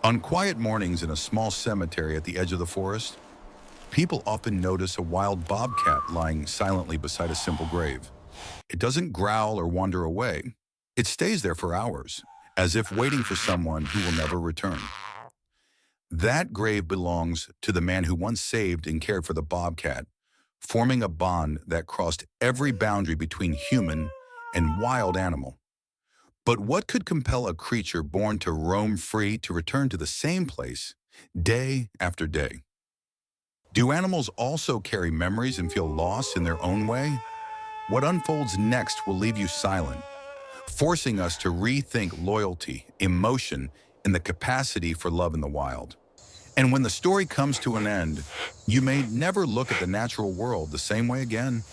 On quiet mornings in a small cemetery at the edge of the forest, people often notice a wild bobcat lying silently beside a simple grave. It doesn't growl or wander away. It stays there for hours, as if waiting for someone who will never return. That grave belongs to the man who once saved and cared for the bobcat, forming a bond that crossed every boundary between human and wild animal. But what could compel a creature born to roam free to return to the same place day after day? Do animals also carry memories and feel loss in their own way? What unfolds next will leave you silent, forcing us to rethink loyalty, emotion, and the capacity for love in the wild. And when the story comes to an end, you may never look at the natural world the same way again.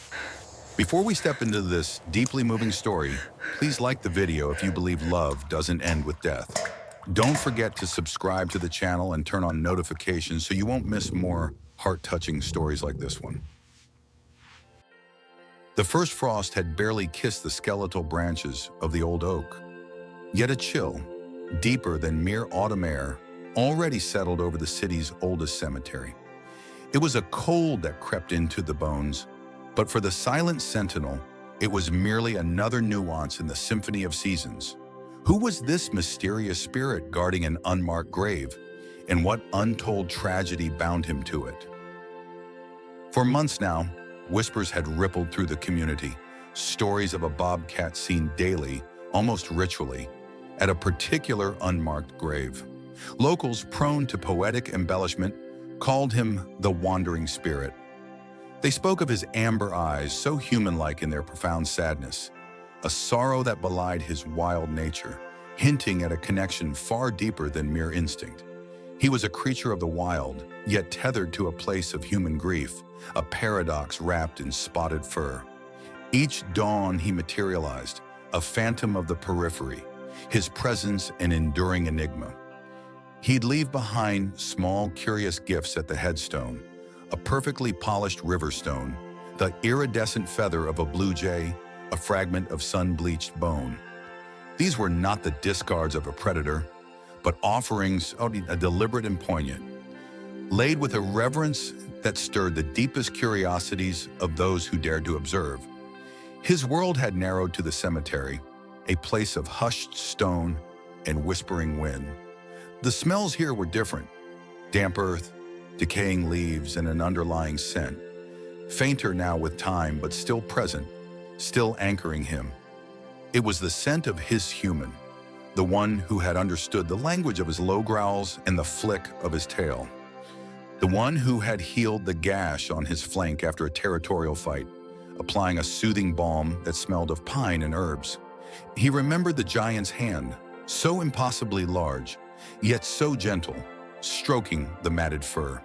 Before we step into this deeply moving story, please like the video if you believe love doesn't end with death. Don't forget to subscribe to the channel and turn on notifications so you won't miss more heart-touching stories like this one. The first frost had barely kissed the skeletal branches of the old oak, yet a chill, deeper than mere autumn air, already settled over the city's oldest cemetery. It was a cold that crept into the bones, but for the silent sentinel, it was merely another nuance in the symphony of seasons. Who was this mysterious spirit guarding an unmarked grave, and what untold tragedy bound him to it? For months now, whispers had rippled through the community, stories of a bobcat seen daily, almost ritually, at a particular unmarked grave. Locals prone to poetic embellishment called him the wandering spirit. They spoke of his amber eyes, so human-like in their profound sadness, a sorrow that belied his wild nature, hinting at a connection far deeper than mere instinct. He was a creature of the wild, yet tethered to a place of human grief, a paradox wrapped in spotted fur. Each dawn he materialized, a phantom of the periphery, his presence an enduring enigma. He'd leave behind small, curious gifts at the headstone, a perfectly polished river stone, the iridescent feather of a blue jay, a fragment of sun-bleached bone. These were not the discards of a predator, but offerings, deliberate and poignant, laid with a reverence that stirred the deepest curiosities of those who dared to observe. His world had narrowed to the cemetery, a place of hushed stone and whispering wind. The smells here were different: damp earth, decaying leaves, and an underlying scent, fainter now with time, but still present, still anchoring him. It was the scent of his human, the one who had understood the language of his low growls and the flick of his tail, the one who had healed the gash on his flank after a territorial fight, applying a soothing balm that smelled of pine and herbs. He remembered the giant's hand, so impossibly large, yet so gentle, stroking the matted fur.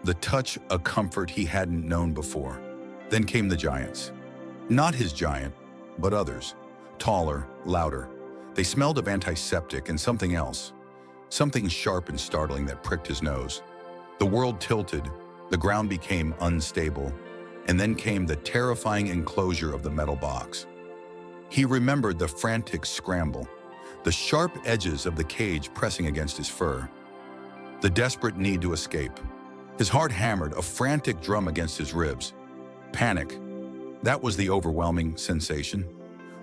The touch, a comfort he hadn't known before. Then came the giants. Not his giant, but others, taller, louder. They smelled of antiseptic and something else, something sharp and startling that pricked his nose. The world tilted, the ground became unstable, and then came the terrifying enclosure of the metal box. He remembered the frantic scramble, the sharp edges of the cage pressing against his fur, the desperate need to escape. His heart hammered, a frantic drum against his ribs. Panic. That was the overwhelming sensation.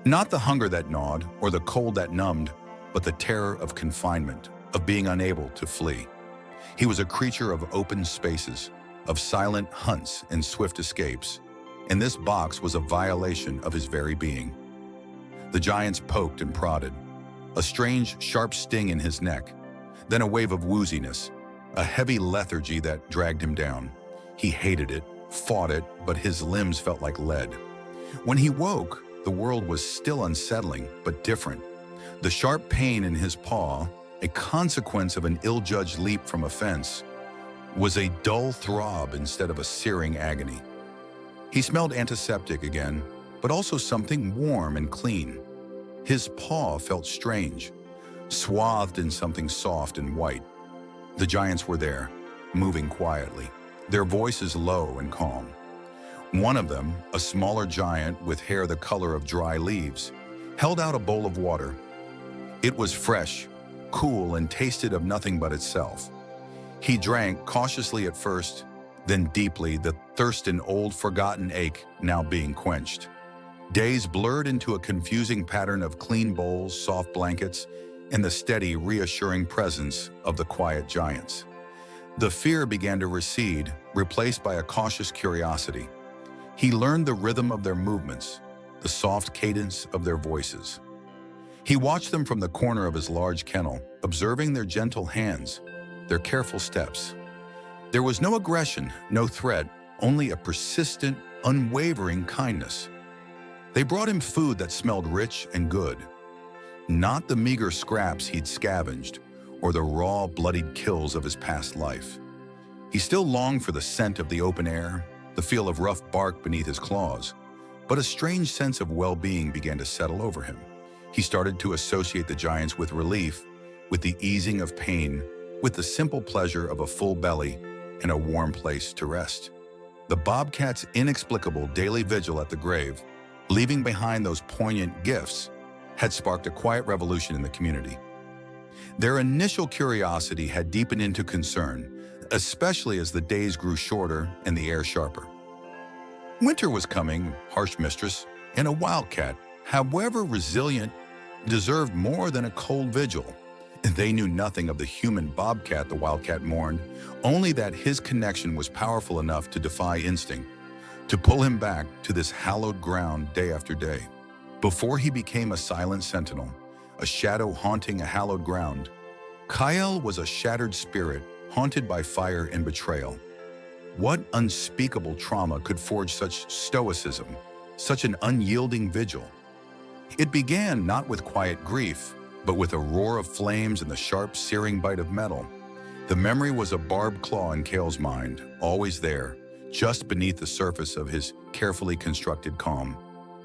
Not the hunger that gnawed or the cold that numbed, but the terror of confinement, of being unable to flee. He was a creature of open spaces, of silent hunts and swift escapes, and this box was a violation of his very being. The giants poked and prodded, a strange, sharp sting in his neck, then a wave of wooziness, a heavy lethargy that dragged him down. He hated it, fought it, but his limbs felt like lead. When he woke, the world was still unsettling, but different. The sharp pain in his paw, a consequence of an ill-judged leap from a fence, was a dull throb instead of a searing agony. He smelled antiseptic again, but also something warm and clean. His paw felt strange, swathed in something soft and white. The giants were there, moving quietly, their voices low and calm. One of them, a smaller giant with hair the color of dry leaves, held out a bowl of water. It was fresh, cool, and tasted of nothing but itself. He drank cautiously at first, then deeply, the thirst and old forgotten ache now being quenched. Days blurred into a confusing pattern of clean bowls, soft blankets, and the steady, reassuring presence of the quiet giants. The fear began to recede, replaced by a cautious curiosity. He learned the rhythm of their movements, the soft cadence of their voices. He watched them from the corner of his large kennel, observing their gentle hands, their careful steps. There was no aggression, no threat, only a persistent, unwavering kindness. They brought him food that smelled rich and good, not the meager scraps he'd scavenged or the raw, bloodied kills of his past life. He still longed for the scent of the open air, the feel of rough bark beneath his claws, but a strange sense of well-being began to settle over him. He started to associate the giants with relief, with the easing of pain, with the simple pleasure of a full belly and a warm place to rest. The Bobcat's inexplicable daily vigil at the grave, leaving behind those poignant gifts, had sparked a quiet revolution in the community. Their initial curiosity had deepened into concern, especially as the days grew shorter and the air sharper. Winter was coming, harsh mistress, and a wildcat, however resilient, deserved more than a cold vigil. They knew nothing of the human bobcat the wildcat mourned, only that his connection was powerful enough to defy instinct, to pull him back to this hallowed ground day after day. Before he became a silent sentinel, a shadow haunting a hallowed ground, Kael was a shattered spirit haunted by fire and betrayal. What unspeakable trauma could forge such stoicism, such an unyielding vigil? It began not with quiet grief, but with a roar of flames and the sharp, searing bite of metal. The memory was a barbed claw in Kael's mind, always there, just beneath the surface of his carefully constructed calm.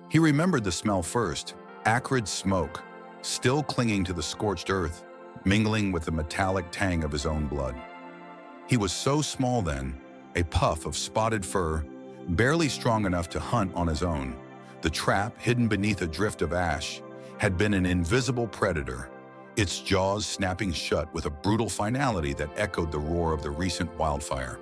He remembered the smell first, acrid smoke, still clinging to the scorched earth, mingling with the metallic tang of his own blood. He was so small then, a puff of spotted fur, barely strong enough to hunt on his own. The trap, hidden beneath a drift of ash, had been an invisible predator, its jaws snapping shut with a brutal finality that echoed the roar of the recent wildfire.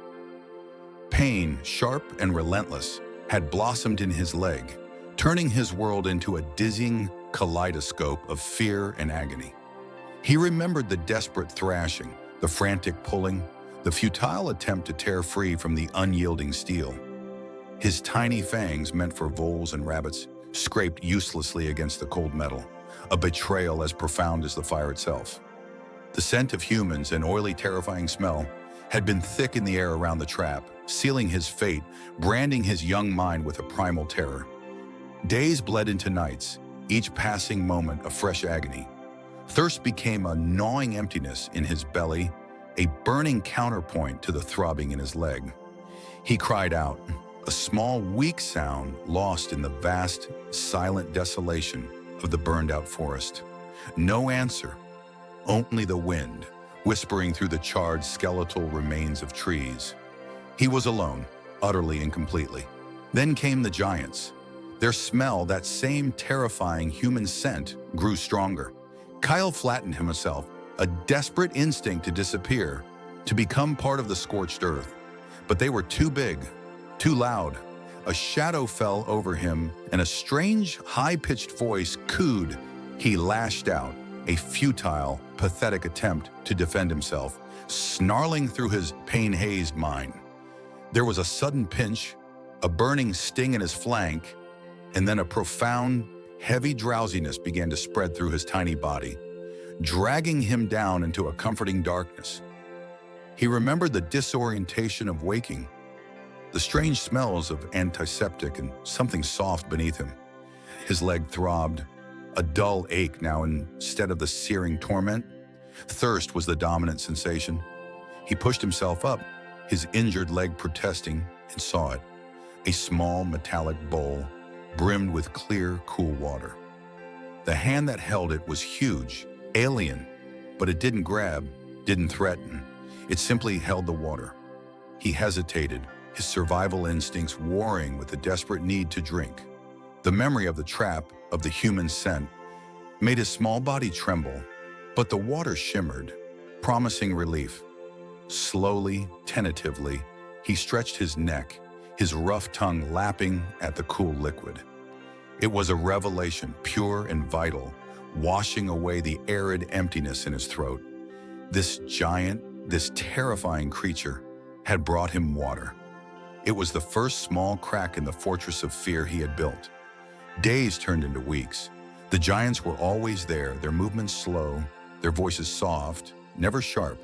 Pain, sharp and relentless, had blossomed in his leg, turning his world into a dizzying kaleidoscope of fear and agony. He remembered the desperate thrashing, the frantic pulling, the futile attempt to tear free from the unyielding steel. His tiny fangs, meant for voles and rabbits, scraped uselessly against the cold metal, a betrayal as profound as the fire itself. The scent of humans, an oily, terrifying smell, had been thick in the air around the trap, sealing his fate, branding his young mind with a primal terror. Days bled into nights, each passing moment a fresh agony. Thirst became a gnawing emptiness in his belly, a burning counterpoint to the throbbing in his leg. He cried out, a small, weak sound lost in the vast, silent desolation of the burned-out forest. No answer, only the wind, whispering through the charred skeletal remains of trees. He was alone, utterly and completely. Then came the giants. Their smell, that same terrifying human scent, grew stronger. Kael flattened himself, a desperate instinct to disappear, to become part of the scorched earth. But they were too big, too loud. A shadow fell over him, and a strange, high-pitched voice cooed. He lashed out, a futile, pathetic attempt to defend himself, snarling through his pain-hazed mind. There was a sudden pinch, a burning sting in his flank, and then a profound, heavy drowsiness began to spread through his tiny body, dragging him down into a comforting darkness. He remembered the disorientation of waking, the strange smells of antiseptic and something soft beneath him. His leg throbbed, a dull ache now instead of the searing torment. Thirst was the dominant sensation. He pushed himself up, his injured leg protesting, and saw it, a small metallic bowl brimmed with clear, cool water. The hand that held it was huge, alien, but it didn't grab, didn't threaten. It simply held the water. He hesitated, his survival instincts warring with the desperate need to drink. The memory of the trap, of the human scent, made his small body tremble. But the water shimmered, promising relief. Slowly, tentatively, he stretched his neck, his rough tongue lapping at the cool liquid. It was a revelation, pure and vital, washing away the arid emptiness in his throat. This giant, this terrifying creature had brought him water. It was the first small crack in the fortress of fear he had built. Days turned into weeks. The giants were always there, their movements slow, their voices soft, never sharp.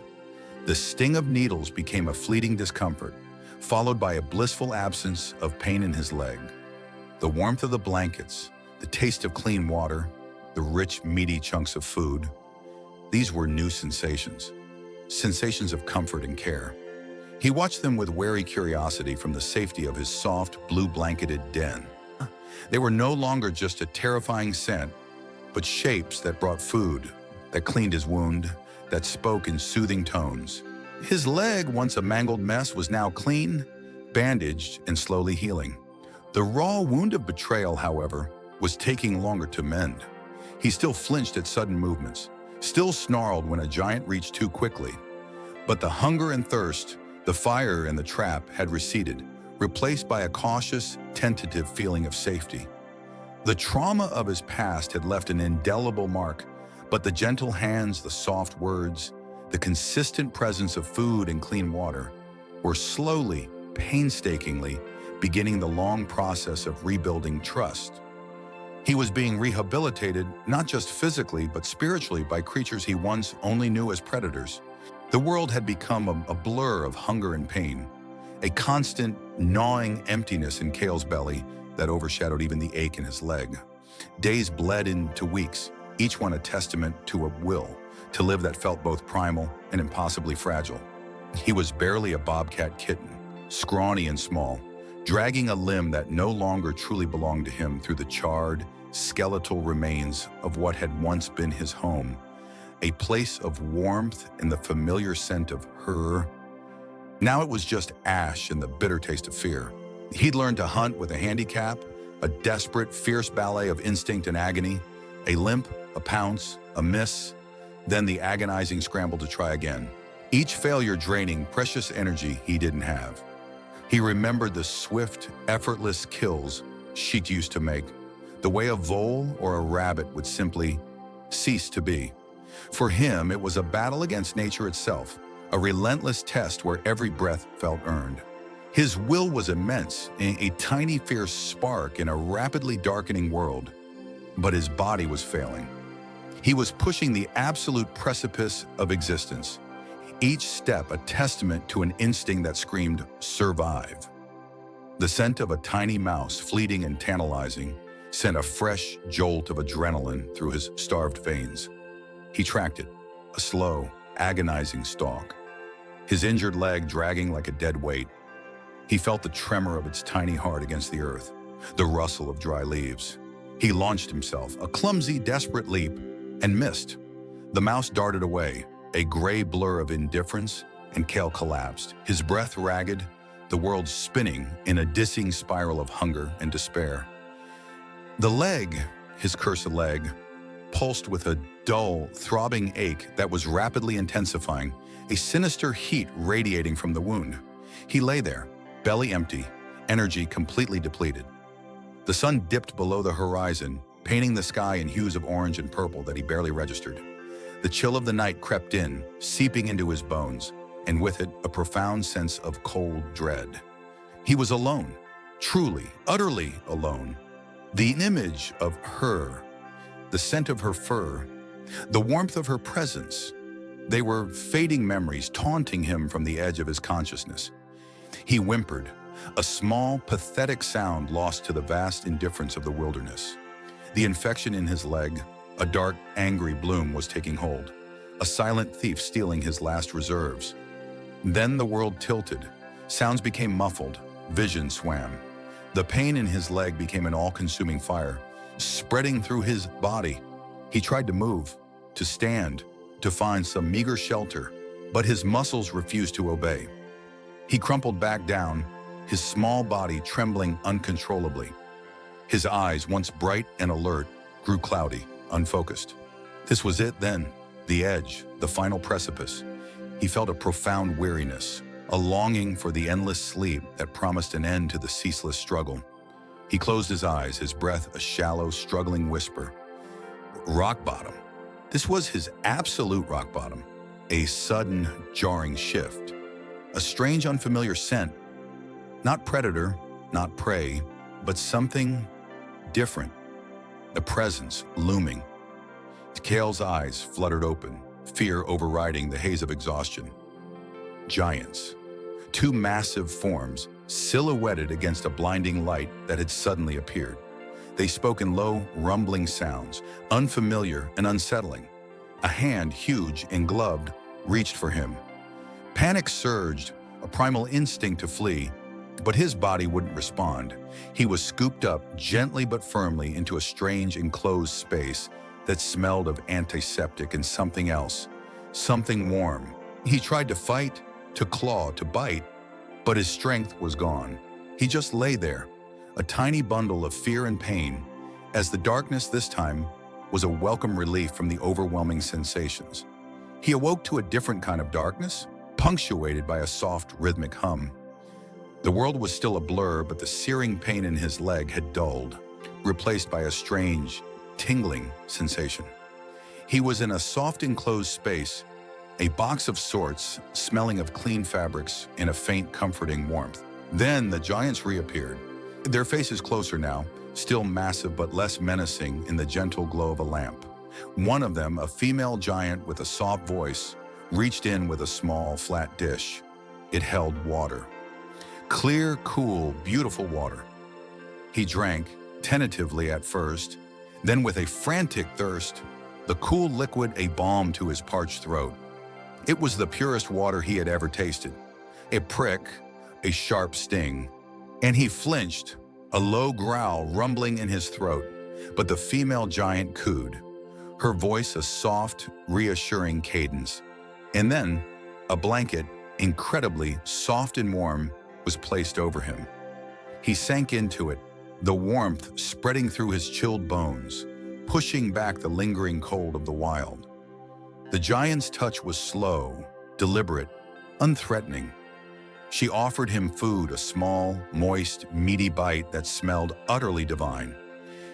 The sting of needles became a fleeting discomfort, followed by a blissful absence of pain in his leg. The warmth of the blankets, the taste of clean water, the rich, meaty chunks of food, these were new sensations, sensations of comfort and care. He watched them with wary curiosity from the safety of his soft, blue-blanketed den. They were no longer just a terrifying scent, but shapes that brought food, that cleaned his wound, that spoke in soothing tones. His leg, once a mangled mess, was now clean, bandaged, and slowly healing. The raw wound of betrayal, however, was taking longer to mend. He still flinched at sudden movements, still snarled when a giant reached too quickly. But the hunger and thirst, the fire and the trap had receded, replaced by a cautious, tentative feeling of safety. The trauma of his past had left an indelible mark, but the gentle hands, the soft words, the consistent presence of food and clean water were slowly, painstakingly beginning the long process of rebuilding trust. He was being rehabilitated not just physically but spiritually by creatures he once only knew as predators. The world had become a blur of hunger and pain, a constant, gnawing emptiness in Kael's belly that overshadowed even the ache in his leg. Days bled into weeks, each one a testament to a will to live that felt both primal and impossibly fragile. He was barely a bobcat kitten, scrawny and small, dragging a limb that no longer truly belonged to him through the charred, skeletal remains of what had once been his home, a place of warmth and the familiar scent of her. Now it was just ash and the bitter taste of fear. He'd learned to hunt with a handicap, a desperate, fierce ballet of instinct and agony, a limp, a pounce, a miss, then the agonizing scramble to try again, each failure draining precious energy he didn't have. He remembered the swift, effortless kills she'd used to make, the way a vole or a rabbit would simply cease to be. For him, it was a battle against nature itself, a relentless test where every breath felt earned. His will was immense, a tiny fierce spark in a rapidly darkening world, but his body was failing. He was pushing the absolute precipice of existence, each step a testament to an instinct that screamed, "Survive." The scent of a tiny mouse, fleeting and tantalizing, sent a fresh jolt of adrenaline through his starved veins. He tracked it, a slow, agonizing stalk, his injured leg dragging like a dead weight. He felt the tremor of its tiny heart against the earth, the rustle of dry leaves. He launched himself, a clumsy, desperate leap, and missed. The mouse darted away, a gray blur of indifference, and Kael collapsed, his breath ragged, the world spinning in a dizzying spiral of hunger and despair. The leg, his cursed leg, pulsed with a dull, throbbing ache that was rapidly intensifying, a sinister heat radiating from the wound. He lay there, belly empty, energy completely depleted. The sun dipped below the horizon, painting the sky in hues of orange and purple that he barely registered. The chill of the night crept in, seeping into his bones, and with it a profound sense of cold dread. He was alone, truly, utterly alone. The image of her, the scent of her fur, the warmth of her presence, they were fading memories taunting him from the edge of his consciousness. He whimpered, a small, pathetic sound lost to the vast indifference of the wilderness. The infection in his leg, a dark, angry bloom, was taking hold, a silent thief stealing his last reserves. Then the world tilted, sounds became muffled, vision swam. The pain in his leg became an all-consuming fire, spreading through his body. He tried to move, to stand, to find some meager shelter, but his muscles refused to obey. He crumpled back down, his small body trembling uncontrollably. His eyes, once bright and alert, grew cloudy, unfocused. This was it then. The edge, the final precipice. He felt a profound weariness, a longing for the endless sleep that promised an end to the ceaseless struggle. He closed his eyes, his breath a shallow, struggling whisper. Rock bottom. This was his absolute rock bottom. A sudden, jarring shift. A strange, unfamiliar scent. Not predator, not prey, but something different. A presence looming. Kael's eyes fluttered open, fear overriding the haze of exhaustion. Giants. Two massive forms, silhouetted against a blinding light that had suddenly appeared. They spoke in low, rumbling sounds, unfamiliar and unsettling. A hand, huge and gloved, reached for him. Panic surged, a primal instinct to flee, but his body wouldn't respond. He was scooped up gently but firmly into a strange enclosed space that smelled of antiseptic and something else, something warm. He tried to fight, to claw, to bite, but his strength was gone. He just lay there, a tiny bundle of fear and pain, as the darkness this time was a welcome relief from the overwhelming sensations. He awoke to a different kind of darkness, punctuated by a soft, rhythmic hum. The world was still a blur, but the searing pain in his leg had dulled, replaced by a strange, tingling sensation. He was in a soft enclosed space, a box of sorts, smelling of clean fabrics in a faint, comforting warmth. Then the giants reappeared, their faces closer now, still massive but less menacing in the gentle glow of a lamp. One of them, a female giant with a soft voice, reached in with a small, flat dish. It held water. Clear, cool, beautiful water. He drank, tentatively at first, then with a frantic thirst, the cool liquid a balm to his parched throat. It was the purest water he had ever tasted. A prick, a sharp sting, and he flinched, a low growl rumbling in his throat, but the female giant cooed, her voice a soft, reassuring cadence. And then, a blanket, incredibly soft and warm, was placed over him. He sank into it, the warmth spreading through his chilled bones, pushing back the lingering cold of the wild. The giant's touch was slow, deliberate, unthreatening. She offered him food, a small, moist, meaty bite that smelled utterly divine.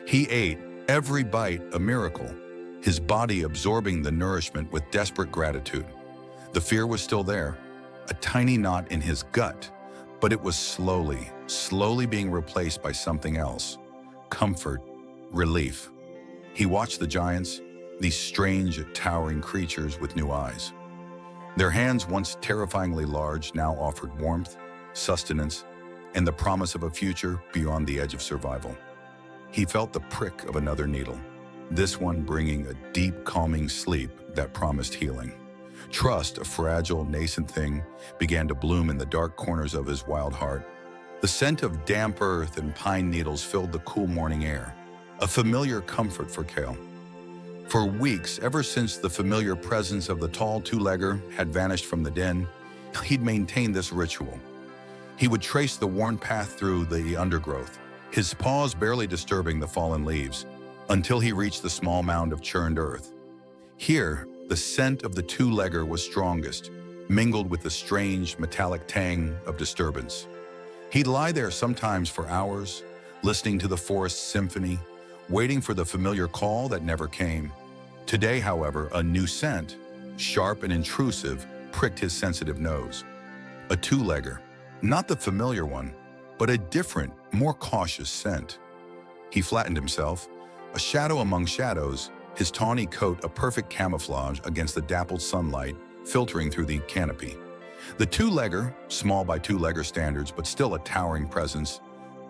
He ate, every bite a miracle, his body absorbing the nourishment with desperate gratitude. The fear was still there, a tiny knot in his gut, but it was slowly being replaced by something else. Comfort, relief. He watched the giants, these strange, towering creatures with new eyes. Their hands, once terrifyingly large, now offered warmth, sustenance, and the promise of a future beyond the edge of survival. He felt the prick of another needle, this one bringing a deep, calming sleep that promised healing. Trust, a fragile, nascent thing, began to bloom in the dark corners of his wild heart. The scent of damp earth and pine needles filled the cool morning air, a familiar comfort for Kael. For weeks, ever since the familiar presence of the tall two-legger had vanished from the den, he'd maintained this ritual. He would trace the worn path through the undergrowth, his paws barely disturbing the fallen leaves, until he reached the small mound of churned earth. Here, the scent of the two-legger was strongest, mingled with the strange, metallic tang of disturbance. He'd lie there sometimes for hours, listening to the forest's symphony, waiting for the familiar call that never came. Today, however, a new scent, sharp and intrusive, pricked his sensitive nose. A two-legger, not the familiar one, but a different, more cautious scent. He flattened himself, a shadow among shadows, his tawny coat a perfect camouflage against the dappled sunlight filtering through the canopy. The two-legger, small by two-legger standards but still a towering presence,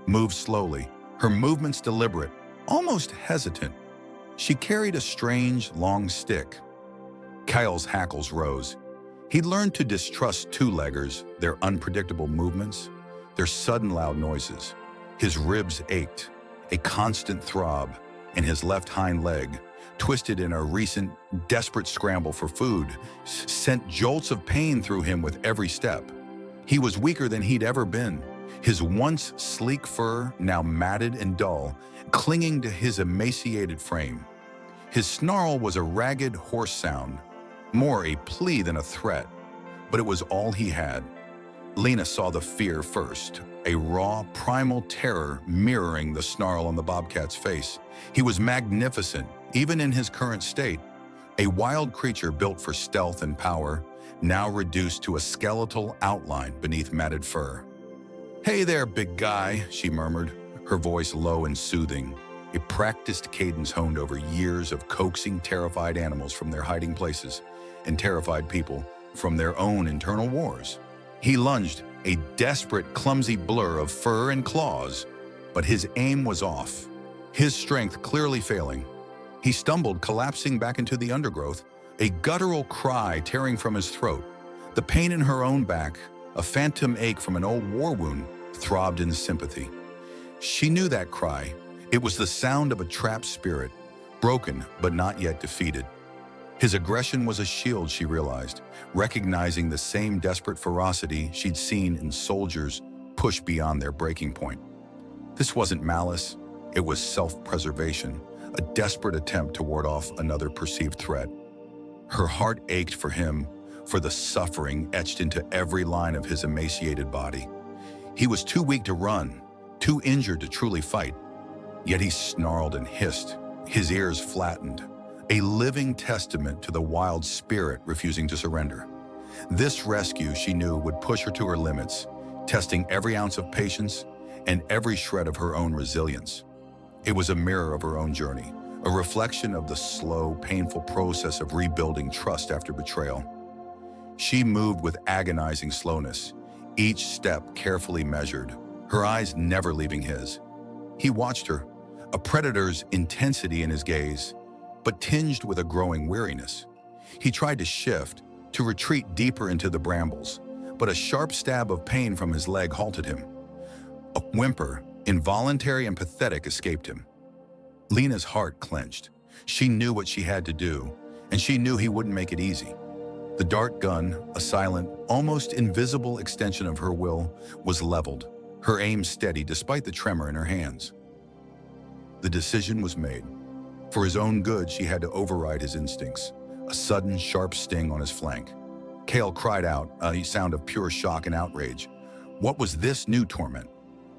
moved slowly, her movements deliberate, almost hesitant. She carried a strange, long stick. Kael's hackles rose. He'd learned to distrust two-leggers, their unpredictable movements, their sudden loud noises. His ribs ached, a constant throb, and his left hind leg, twisted in a recent, desperate scramble for food, sent jolts of pain through him with every step. He was weaker than he'd ever been, his once sleek fur now matted and dull, clinging to his emaciated frame. His snarl was a ragged, hoarse sound, more a plea than a threat, but it was all he had. Lena saw the fear first, a raw, primal terror mirroring the snarl on the Bobcat's face. He was magnificent, even in his current state, a wild creature built for stealth and power, now reduced to a skeletal outline beneath matted fur. "Hey there, big guy," she murmured, her voice low and soothing, a practiced cadence honed over years of coaxing terrified animals from their hiding places and terrified people from their own internal wars. He lunged, a desperate, clumsy blur of fur and claws, but his aim was off, his strength clearly failing. He stumbled, collapsing back into the undergrowth, a guttural cry tearing from his throat. The pain in her own back, a phantom ache from an old war wound, throbbed in sympathy. She knew that cry. It was the sound of a trapped spirit, broken but not yet defeated. His aggression was a shield, she realized, recognizing the same desperate ferocity she'd seen in soldiers push beyond their breaking point. This wasn't malice, it was self-preservation, a desperate attempt to ward off another perceived threat. Her heart ached for him, for the suffering etched into every line of his emaciated body. He was too weak to run, too injured to truly fight, yet he snarled and hissed, his ears flattened, a living testament to the wild spirit refusing to surrender. This rescue, she knew, would push her to her limits, testing every ounce of patience and every shred of her own resilience. It was a mirror of her own journey, a reflection of the slow, painful process of rebuilding trust after betrayal. She moved with agonizing slowness, each step carefully measured, her eyes never leaving his. He watched her, a predator's intensity in his gaze, but tinged with a growing weariness. He tried to shift, to retreat deeper into the brambles, but a sharp stab of pain from his leg halted him. A whimper, involuntary and pathetic, escaped him. Lena's heart clenched. She knew what she had to do, and she knew he wouldn't make it easy. The dart gun, a silent, almost invisible extension of her will, was leveled, her aim steady despite the tremor in her hands. The decision was made. For his own good, she had to override his instincts. A sudden, sharp sting on his flank. Kael cried out, a sound of pure shock and outrage. What was this new torment?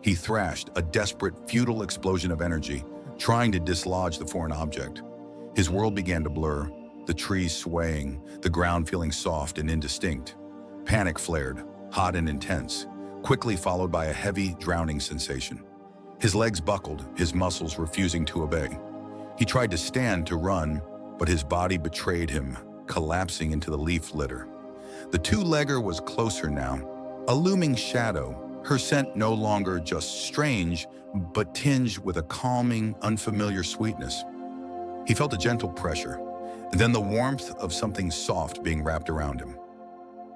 He thrashed, a desperate, futile explosion of energy, trying to dislodge the foreign object. His world began to blur, the trees swaying, the ground feeling soft and indistinct. Panic flared, hot and intense, quickly followed by a heavy, drowning sensation. His legs buckled, his muscles refusing to obey. He tried to stand, to run, but his body betrayed him, collapsing into the leaf litter. The two-legger was closer now, a looming shadow, her scent no longer just strange, but tinged with a calming, unfamiliar sweetness. He felt a gentle pressure, then the warmth of something soft being wrapped around him.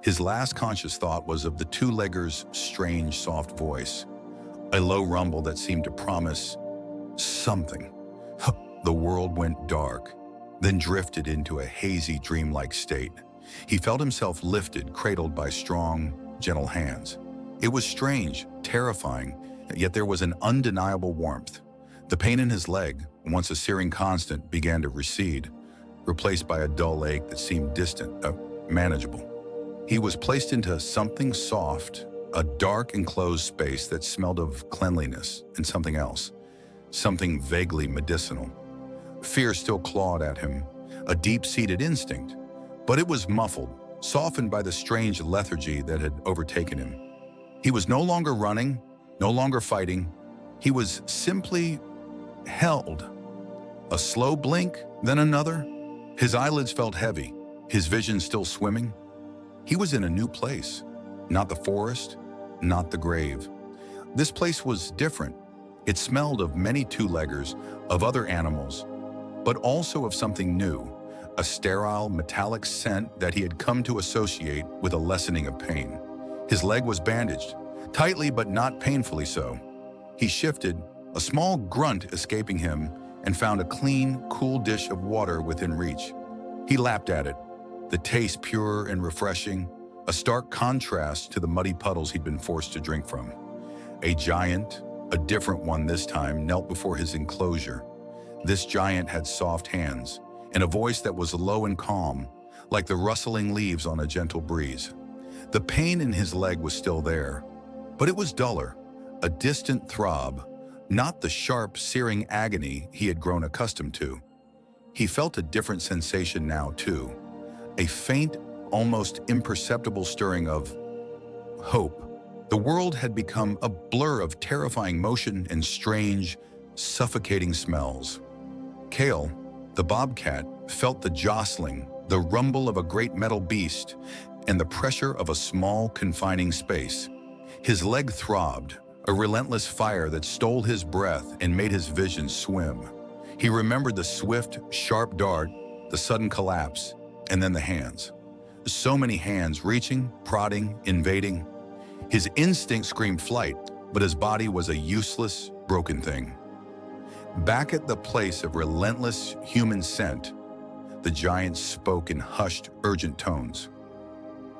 His last conscious thought was of the two-legger's strange, soft voice, a low rumble that seemed to promise something. The world went dark, then drifted into a hazy, dreamlike state. He felt himself lifted, cradled by strong, gentle hands. It was strange, terrifying, yet there was an undeniable warmth. The pain in his leg, once a searing constant, began to recede, replaced by a dull ache that seemed distant, manageable. He was placed into something soft, a dark, enclosed space that smelled of cleanliness and something else, something vaguely medicinal. Fear still clawed at him, a deep-seated instinct, but it was muffled, softened by the strange lethargy that had overtaken him. He was no longer running, no longer fighting. He was simply held. A slow blink, then another. His eyelids felt heavy, his vision still swimming. He was in a new place, not the forest, not the grave. This place was different. It smelled of many two-leggers, of other animals, but also of something new, a sterile, metallic scent that he had come to associate with a lessening of pain. His leg was bandaged, tightly but not painfully so. He shifted, a small grunt escaping him, and found a clean, cool dish of water within reach. He lapped at it, the taste pure and refreshing, a stark contrast to the muddy puddles he'd been forced to drink from. A giant, a different one this time, knelt before his enclosure. This giant had soft hands and a voice that was low and calm, like the rustling leaves on a gentle breeze. The pain in his leg was still there, but it was duller, a distant throb, not the sharp, searing agony he had grown accustomed to. He felt a different sensation now, too, a faint, almost imperceptible stirring of hope. The world had become a blur of terrifying motion and strange, suffocating smells. Kael, the bobcat, felt the jostling, the rumble of a great metal beast, and the pressure of a small, confining space. His leg throbbed, a relentless fire that stole his breath and made his vision swim. He remembered the swift, sharp dart, the sudden collapse, and then the hands. So many hands reaching, prodding, invading. His instinct screamed flight, but his body was a useless, broken thing. Back at the place of relentless human scent, the giant spoke in hushed, urgent tones.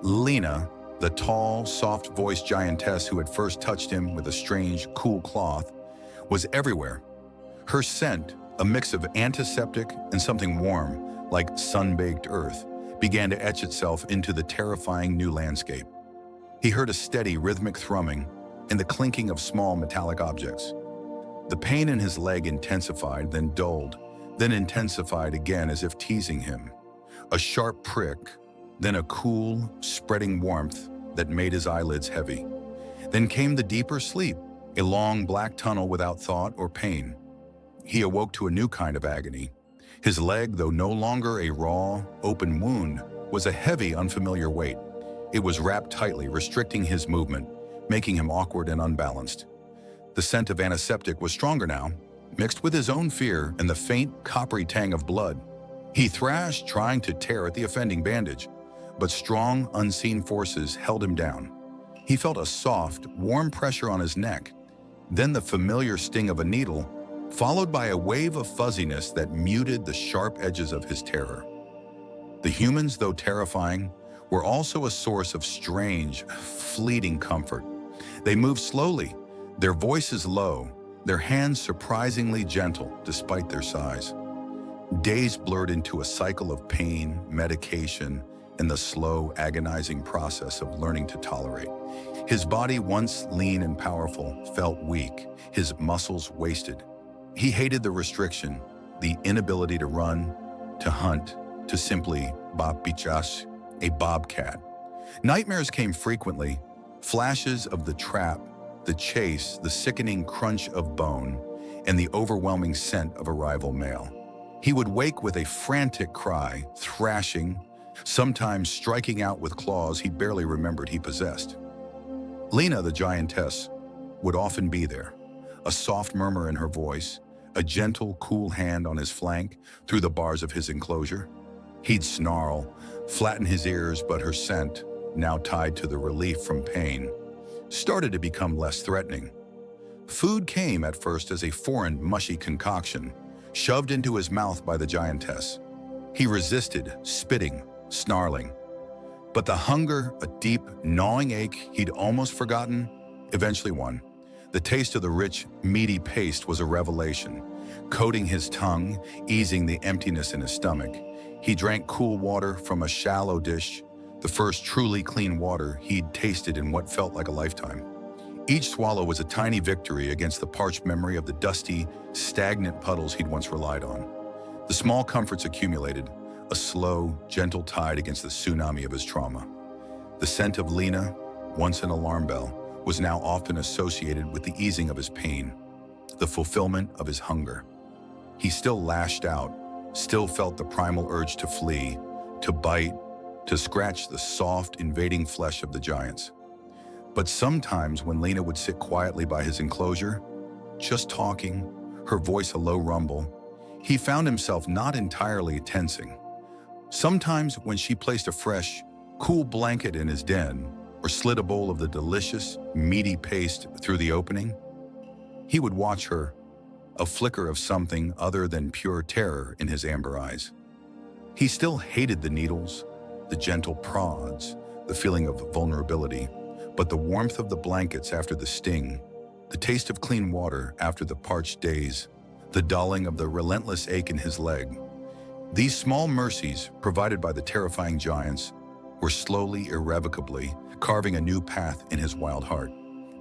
Lena, the tall, soft-voiced giantess who had first touched him with a strange, cool cloth, was everywhere. Her scent, a mix of antiseptic and something warm, like sun-baked earth, began to etch itself into the terrifying new landscape. He heard a steady, rhythmic thrumming and the clinking of small metallic objects. The pain in his leg intensified, then dulled, then intensified again as if teasing him. A sharp prick, then a cool, spreading warmth that made his eyelids heavy. Then came the deeper sleep, a long black tunnel without thought or pain. He awoke to a new kind of agony. His leg, though no longer a raw, open wound, was a heavy, unfamiliar weight. It was wrapped tightly, restricting his movement, making him awkward and unbalanced. The scent of antiseptic was stronger now, mixed with his own fear and the faint, coppery tang of blood. He thrashed, trying to tear at the offending bandage, but strong, unseen forces held him down. He felt a soft, warm pressure on his neck, then the familiar sting of a needle, followed by a wave of fuzziness that muted the sharp edges of his terror. The humans, though terrifying, were also a source of strange, fleeting comfort. They moved slowly, their voices low, their hands surprisingly gentle despite their size. Days blurred into a cycle of pain, medication, and the slow, agonizing process of learning to tolerate. His body, once lean and powerful, felt weak, his muscles wasted. He hated the restriction, the inability to run, to hunt, to simply bobcat, a bobcat. Nightmares came frequently, flashes of the trap, the chase, the sickening crunch of bone, and the overwhelming scent of a rival male. He would wake with a frantic cry, thrashing, sometimes striking out with claws he barely remembered he possessed. Lena, the giantess, would often be there, a soft murmur in her voice, a gentle, cool hand on his flank through the bars of his enclosure. He'd snarl, flatten his ears, but her scent, now tied to the relief from pain, started to become less threatening. Food came at first as a foreign, mushy concoction, shoved into his mouth by the giantess. He resisted, spitting, snarling. But the hunger, a deep, gnawing ache he'd almost forgotten, eventually won. The taste of the rich, meaty paste was a revelation, coating his tongue, easing the emptiness in his stomach. He drank cool water from a shallow dish, the first truly clean water he'd tasted in what felt like a lifetime. Each swallow was a tiny victory against the parched memory of the dusty, stagnant puddles he'd once relied on. The small comforts accumulated, a slow, gentle tide against the tsunami of his trauma. The scent of Lena, once an alarm bell, was now often associated with the easing of his pain, the fulfillment of his hunger. He still lashed out, still felt the primal urge to flee, to bite, to scratch the soft, invading flesh of the giants. But sometimes when Lena would sit quietly by his enclosure, just talking, her voice a low rumble, he found himself not entirely tensing. Sometimes when she placed a fresh, cool blanket in his den or slid a bowl of the delicious, meaty paste through the opening, he would watch her, a flicker of something other than pure terror in his amber eyes. He still hated the needles, the gentle prods, the feeling of vulnerability, but the warmth of the blankets after the sting, the taste of clean water after the parched days, the dulling of the relentless ache in his leg, These small mercies, provided by the terrifying giants, were slowly, irrevocably, carving a new path in his wild heart.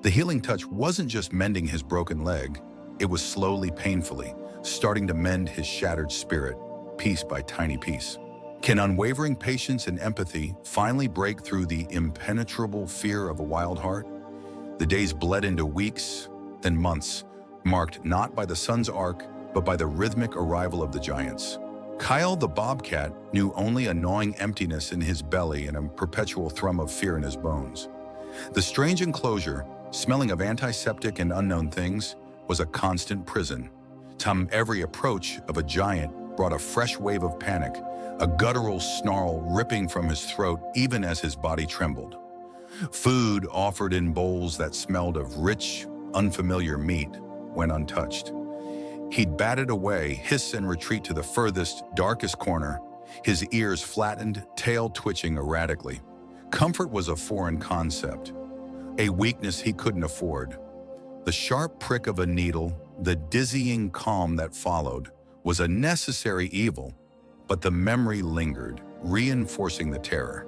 The healing touch wasn't just mending his broken leg, it was slowly, painfully, starting to mend his shattered spirit, piece by tiny piece. Can unwavering patience and empathy finally break through the impenetrable fear of a wild heart? The days bled into weeks, then months, marked not by the sun's arc, but by the rhythmic arrival of the giants. Kael the Bobcat knew only a gnawing emptiness in his belly and a perpetual thrum of fear in his bones. The strange enclosure, smelling of antiseptic and unknown things, was a constant prison. Every approach of a giant brought a fresh wave of panic, a guttural snarl ripping from his throat even as his body trembled. Food offered in bowls that smelled of rich, unfamiliar meat went untouched. He'd bat it away, hiss and retreat to the furthest, darkest corner, his ears flattened, tail twitching erratically. Comfort was a foreign concept, a weakness he couldn't afford. The sharp prick of a needle, the dizzying calm that followed, was a necessary evil, but the memory lingered, reinforcing the terror.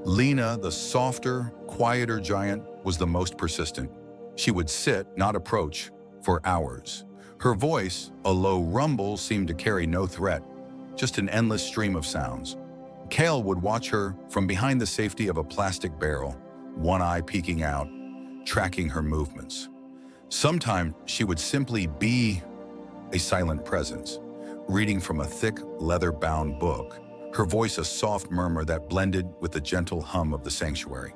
Lena, the softer, quieter giant, was the most persistent. She would sit, not approach, for hours. Her voice, a low rumble, seemed to carry no threat, just an endless stream of sounds. Kael would watch her from behind the safety of a plastic barrel, one eye peeking out, tracking her movements. Sometimes she would simply be a silent presence, reading from a thick, leather-bound book, her voice a soft murmur that blended with the gentle hum of the sanctuary.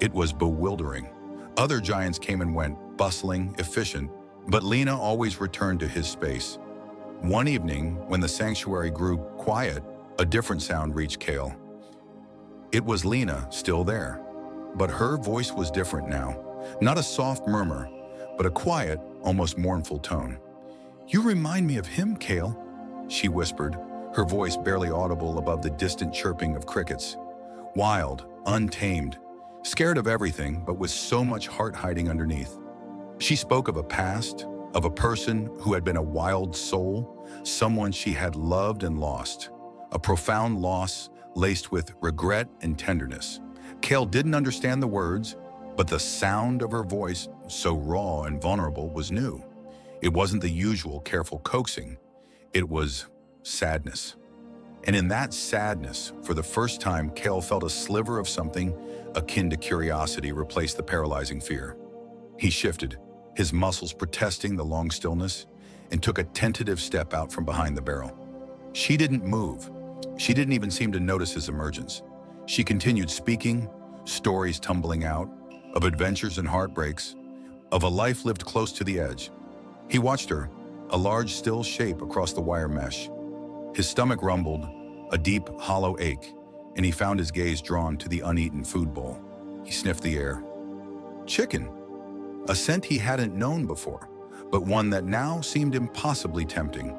It was bewildering. Other giants came and went, bustling, efficient, but Lena always returned to his space. One evening, when the sanctuary grew quiet, a different sound reached Kael. It was Lena, still there, but her voice was different now. Not a soft murmur, but a quiet, almost mournful tone. "You remind me of him, Kael," she whispered, her voice barely audible above the distant chirping of crickets. Wild, untamed, scared of everything, but with so much heart hiding underneath. She spoke of a past, of a person who had been a wild soul, someone she had loved and lost, a profound loss laced with regret and tenderness. Kael didn't understand the words, but the sound of her voice, so raw and vulnerable, was new. It wasn't the usual careful coaxing. It was sadness. And in that sadness, for the first time, Kael felt a sliver of something akin to curiosity replace the paralyzing fear. He shifted, his muscles protesting the long stillness, and took a tentative step out from behind the barrel. She didn't move. She didn't even seem to notice his emergence. She continued speaking, stories tumbling out, of adventures and heartbreaks, of a life lived close to the edge. He watched her, a large, still shape across the wire mesh. His stomach rumbled, a deep, hollow ache, and he found his gaze drawn to the uneaten food bowl. He sniffed the air. Chicken. A scent he hadn't known before, but one that now seemed impossibly tempting.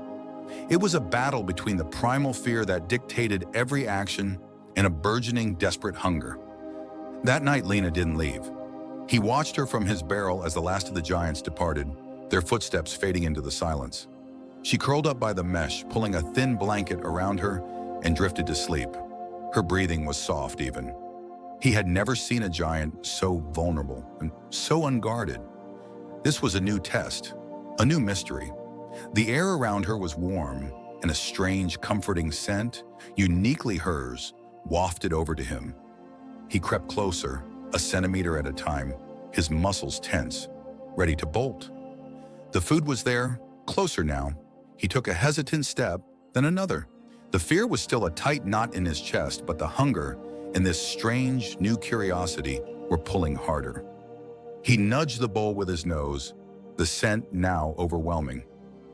It was a battle between the primal fear that dictated every action and a burgeoning, desperate hunger. That night, Lena didn't leave. He watched her from his barrel as the last of the giants departed, their footsteps fading into the silence. She curled up by the mesh, pulling a thin blanket around her, and drifted to sleep. Her breathing was soft even. He had never seen a giant so vulnerable and so unguarded. This was a new test, a new mystery. The air around her was warm, and a strange, comforting scent, uniquely hers, wafted over to him. He crept closer, a centimeter at a time, his muscles tense, ready to bolt. The food was there, closer now. He took a hesitant step, then another. The fear was still a tight knot in his chest, but the hunger and this strange, new curiosity were pulling harder. He nudged the bowl with his nose, the scent now overwhelming.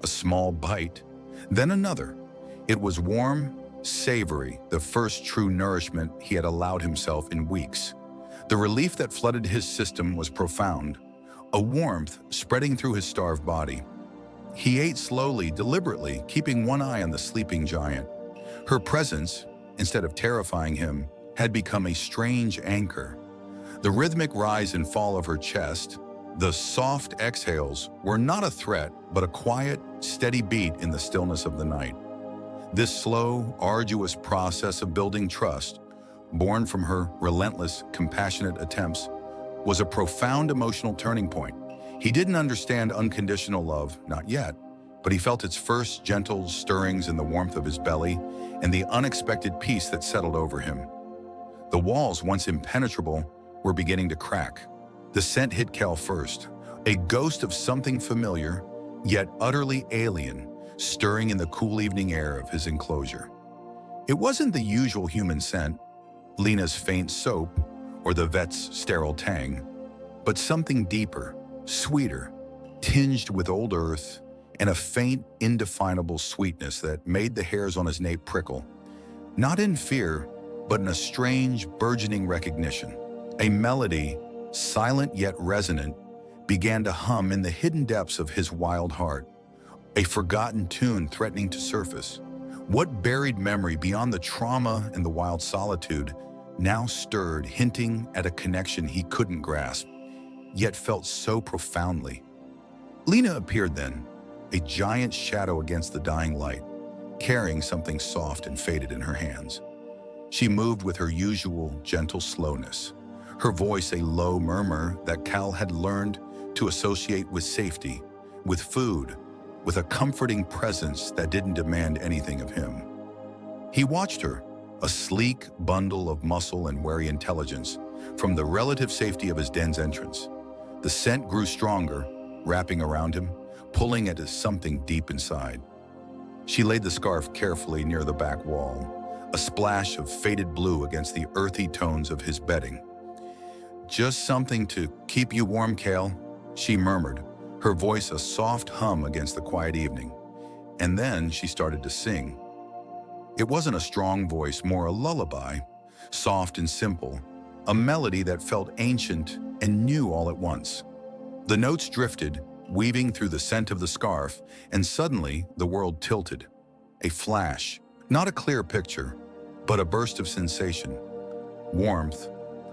A small bite, then another. It was warm, savory, the first true nourishment he had allowed himself in weeks. The relief that flooded his system was profound, a warmth spreading through his starved body. He ate slowly, deliberately, keeping one eye on the sleeping giant. Her presence, instead of terrifying him, had become a strange anchor. The rhythmic rise and fall of her chest, the soft exhales, were not a threat, but a quiet, steady beat in the stillness of the night. This slow, arduous process of building trust, born from her relentless, compassionate attempts, was a profound emotional turning point. He didn't understand unconditional love, not yet, but he felt its first gentle stirrings in the warmth of his belly and the unexpected peace that settled over him. The walls, once impenetrable, were beginning to crack. The scent hit Kael first, a ghost of something familiar, yet utterly alien, stirring in the cool evening air of his enclosure. It wasn't the usual human scent, Lena's faint soap, or the vet's sterile tang, but something deeper, sweeter, tinged with old earth, and a faint, indefinable sweetness that made the hairs on his nape prickle, not in fear, but in a strange, burgeoning recognition. A melody, silent yet resonant, began to hum in the hidden depths of his wild heart, a forgotten tune threatening to surface. What buried memory beyond the trauma and the wild solitude now stirred, hinting at a connection he couldn't grasp, yet felt so profoundly? Lena appeared then, a giant shadow against the dying light, carrying something soft and faded in her hands. She moved with her usual gentle slowness, her voice a low murmur that Kael had learned to associate with safety, with food, with a comforting presence that didn't demand anything of him. He watched her, a sleek bundle of muscle and wary intelligence, from the relative safety of his den's entrance. The scent grew stronger, wrapping around him, pulling at something deep inside. She laid the scarf carefully near the back wall, a splash of faded blue against the earthy tones of his bedding. "Just something to keep you warm, Kael," she murmured, her voice a soft hum against the quiet evening. And then she started to sing. It wasn't a strong voice, more a lullaby, soft and simple, a melody that felt ancient and new all at once. The notes drifted, weaving through the scent of the scarf, and suddenly the world tilted. A flash, not a clear picture, but a burst of sensation. Warmth,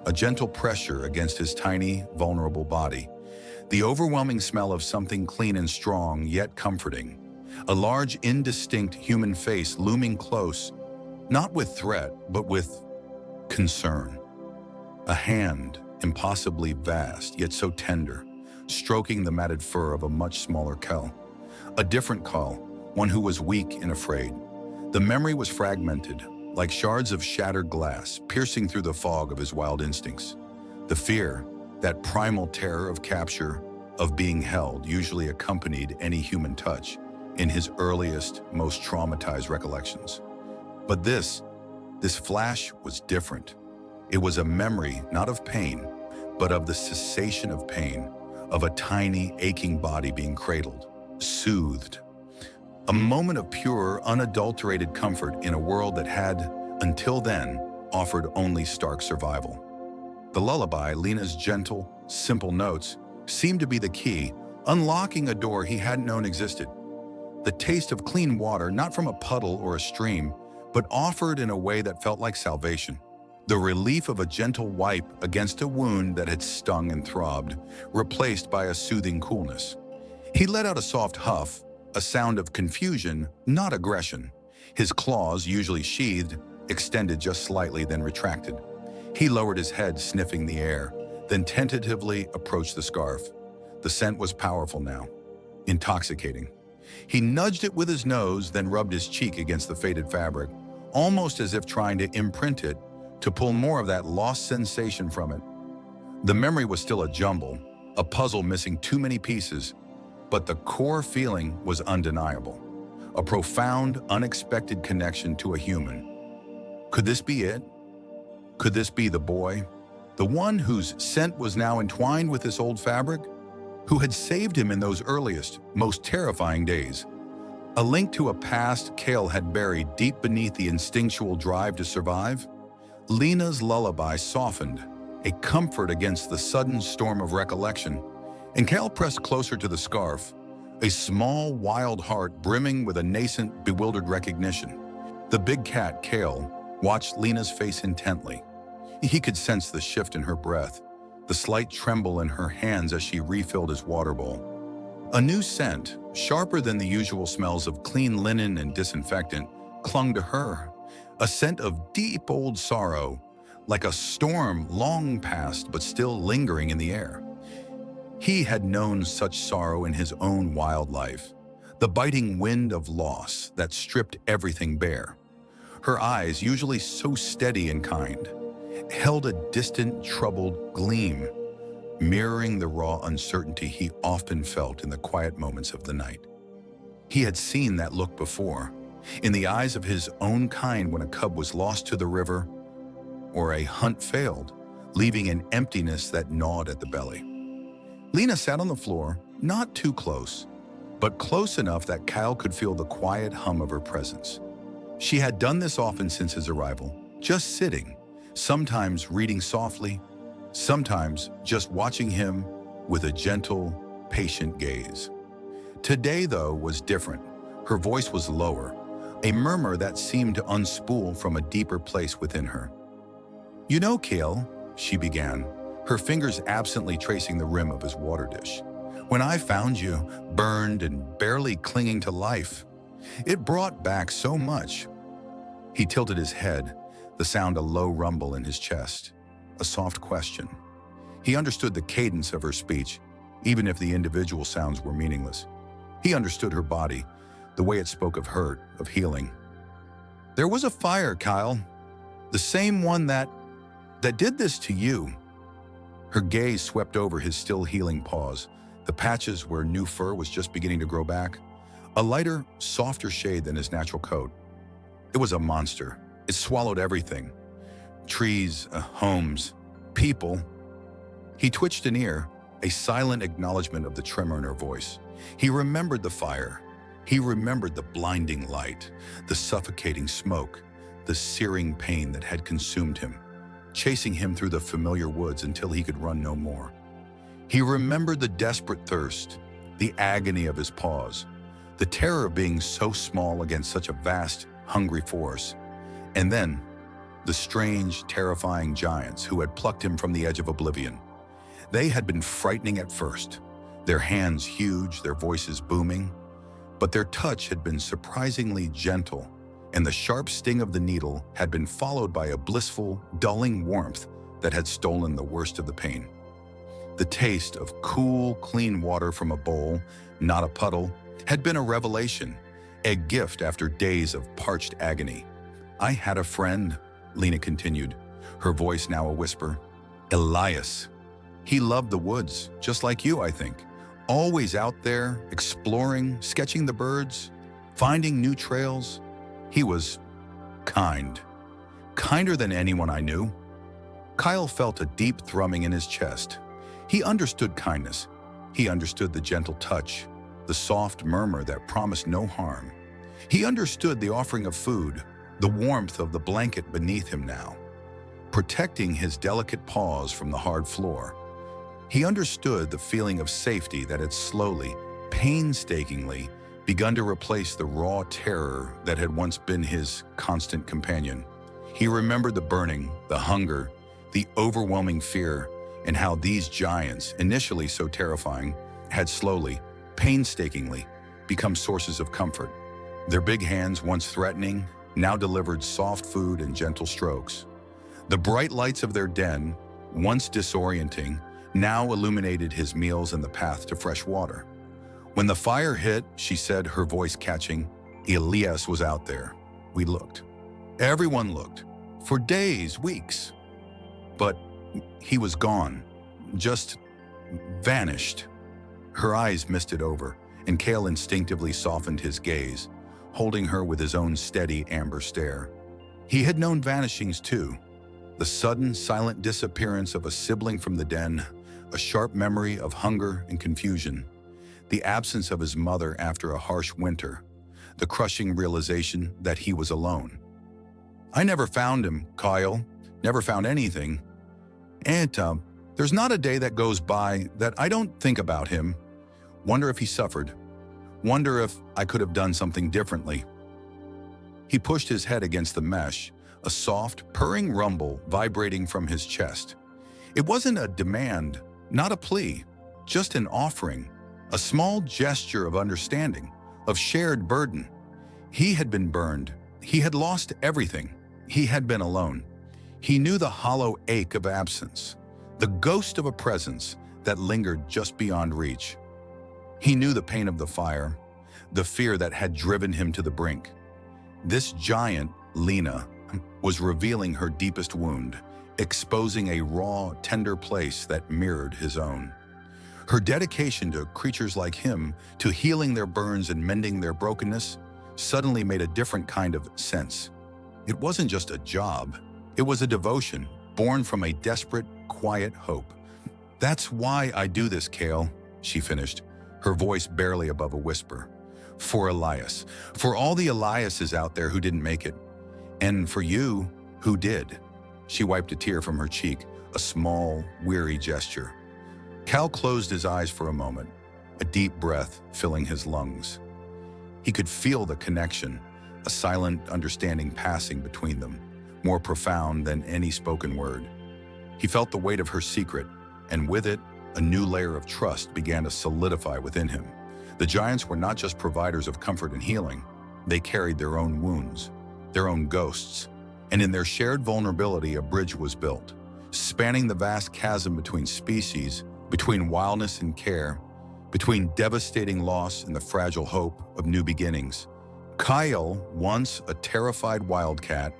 a gentle pressure against his tiny, vulnerable body. The overwhelming smell of something clean and strong, yet comforting. A large, indistinct human face looming close, not with threat, but with concern. A hand, impossibly vast, yet so tender, stroking the matted fur of a much smaller Kael. A different Kael, one who was weak and afraid. The memory was fragmented, like shards of shattered glass, piercing through the fog of his wild instincts. The fear, that primal terror of capture, of being held, usually accompanied any human touch in his earliest, most traumatized recollections. But this flash was different. It was a memory, not of pain, but of the cessation of pain, of a tiny, aching body being cradled, soothed. A moment of pure, unadulterated comfort in a world that had, until then, offered only stark survival. The lullaby, Lena's gentle, simple notes, seemed to be the key, unlocking a door he hadn't known existed. The taste of clean water, not from a puddle or a stream, but offered in a way that felt like salvation. The relief of a gentle wipe against a wound that had stung and throbbed, replaced by a soothing coolness. He let out a soft huff, a sound of confusion, not aggression. His claws, usually sheathed, extended just slightly, then retracted. He lowered his head, sniffing the air, then tentatively approached the scarf. The scent was powerful now, intoxicating. He nudged it with his nose, then rubbed his cheek against the faded fabric, almost as if trying to imprint it, to pull more of that lost sensation from it. The memory was still a jumble, a puzzle missing too many pieces, but the core feeling was undeniable. A profound, unexpected connection to a human. Could this be it? Could this be the boy? The one whose scent was now entwined with this old fabric? Who had saved him in those earliest, most terrifying days? A link to a past Kael had buried deep beneath the instinctual drive to survive? Lena's lullaby softened, a comfort against the sudden storm of recollection, and Kael pressed closer to the scarf, a small, wild heart brimming with a nascent, bewildered recognition. The big cat, Kael, watched Lena's face intently. He could sense the shift in her breath, the slight tremble in her hands as she refilled his water bowl. A new scent, sharper than the usual smells of clean linen and disinfectant, clung to her, a scent of deep old sorrow, like a storm long past but still lingering in the air. He had known such sorrow in his own wild life, the biting wind of loss that stripped everything bare. Her eyes, usually so steady and kind, held a distant, troubled gleam, mirroring the raw uncertainty he often felt in the quiet moments of the night. He had seen that look before, in the eyes of his own kind when a cub was lost to the river or a hunt failed, leaving an emptiness that gnawed at the belly. Lena sat on the floor, not too close, but close enough that Kael could feel the quiet hum of her presence. She had done this often since his arrival, just sitting, sometimes reading softly, sometimes just watching him with a gentle, patient gaze. Today, though, was different. Her voice was lower, a murmur that seemed to unspool from a deeper place within her. "You know, Kael," she began, her fingers absently tracing the rim of his water dish, "when I found you, burned and barely clinging to life, it brought back so much." He tilted his head, the sound a low rumble in his chest, a soft question. He understood the cadence of her speech, even if the individual sounds were meaningless. He understood her body, the way it spoke of hurt, of healing. "There was a fire, Kael, the same one that did this to you." Her gaze swept over his still healing paws, the patches where new fur was just beginning to grow back, a lighter, softer shade than his natural coat. It was a monster. It swallowed everything. Trees, homes, people. He twitched an ear, a silent acknowledgement of the tremor in her voice. He remembered the fire. He remembered the blinding light, the suffocating smoke, the searing pain that had consumed him, chasing him through the familiar woods until he could run no more. He remembered the desperate thirst, the agony of his paws, the terror of being so small against such a vast, hungry force, and then the strange, terrifying giants who had plucked him from the edge of oblivion. They had been frightening at first, their hands huge, their voices booming, but their touch had been surprisingly gentle, and the sharp sting of the needle had been followed by a blissful, dulling warmth that had stolen the worst of the pain. The taste of cool, clean water from a bowl, not a puddle, had been a revelation, a gift after days of parched agony. "I had a friend," Lena continued, her voice now a whisper. "Elias. He loved the woods, just like you, I think. Always out there, exploring, sketching the birds, finding new trails. He was kind. Kinder than anyone I knew." Kael felt a deep thrumming in his chest. He understood kindness. He understood the gentle touch, the soft murmur that promised no harm. He understood the offering of food, the warmth of the blanket beneath him now, protecting his delicate paws from the hard floor. He understood the feeling of safety that had slowly, painstakingly begun to replace the raw terror that had once been his constant companion. He remembered the burning, the hunger, the overwhelming fear, and how these giants, initially so terrifying, had slowly, painstakingly become sources of comfort. Their big hands, once threatening, now delivered soft food and gentle strokes. The bright lights of their den, once disorienting, now illuminated his meals and the path to fresh water. When the fire hit, she said, her voice catching, "Elias was out there. We looked. Everyone looked. For days, weeks. But he was gone. Just vanished." Her eyes misted over, and Kael instinctively softened his gaze, holding her with his own steady amber stare. He had known vanishings too. The sudden, silent disappearance of a sibling from the den, a sharp memory of hunger and confusion, the absence of his mother after a harsh winter, the crushing realization that he was alone. "I never found him, Kael. Never found anything. And there's not a day that goes by that I don't think about him. Wonder if he suffered. Wonder if I could have done something differently." He pushed his head against the mesh, a soft, purring rumble vibrating from his chest. It wasn't a demand, not a plea, just an offering, a small gesture of understanding, of shared burden. He had been burned. He had lost everything. He had been alone. He knew the hollow ache of absence, the ghost of a presence that lingered just beyond reach. He knew the pain of the fire, the fear that had driven him to the brink. This giant, Lena, was revealing her deepest wound, exposing a raw, tender place that mirrored his own. Her dedication to creatures like him, to healing their burns and mending their brokenness, suddenly made a different kind of sense. It wasn't just a job, it was a devotion born from a desperate, quiet hope. "That's why I do this, Kael," she finished, her voice barely above a whisper. "For Elias, for all the Eliases out there who didn't make it, and for you who did." She wiped a tear from her cheek, a small, weary gesture. Kael closed his eyes for a moment, a deep breath filling his lungs. He could feel the connection, a silent understanding passing between them, more profound than any spoken word. He felt the weight of her secret, and with it, a new layer of trust began to solidify within him. The giants were not just providers of comfort and healing. They carried their own wounds, their own ghosts, and in their shared vulnerability, a bridge was built, spanning the vast chasm between species, between wildness and care, between devastating loss and the fragile hope of new beginnings. Kael, once a terrified wildcat,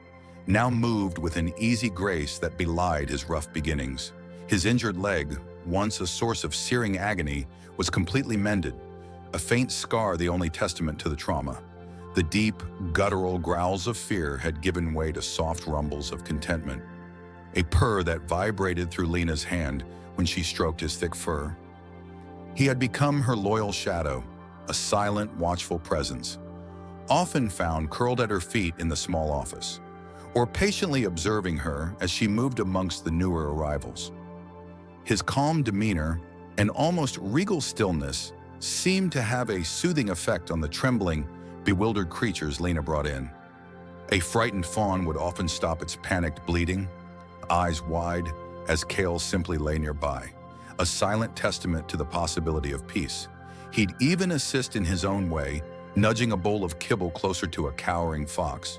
now moved with an easy grace that belied his rough beginnings. His injured leg, once a source of searing agony, was completely mended, a faint scar the only testament to the trauma. The deep, guttural growls of fear had given way to soft rumbles of contentment, a purr that vibrated through Lena's hand when she stroked his thick fur. He had become her loyal shadow, a silent, watchful presence, often found curled at her feet in the small office, or patiently observing her as she moved amongst the newer arrivals. His calm demeanor and almost regal stillness seemed to have a soothing effect on the trembling, bewildered creatures Lena brought in. A frightened fawn would often stop its panicked bleating, eyes wide, as Kael simply lay nearby, a silent testament to the possibility of peace. He'd even assist in his own way, nudging a bowl of kibble closer to a cowering fox,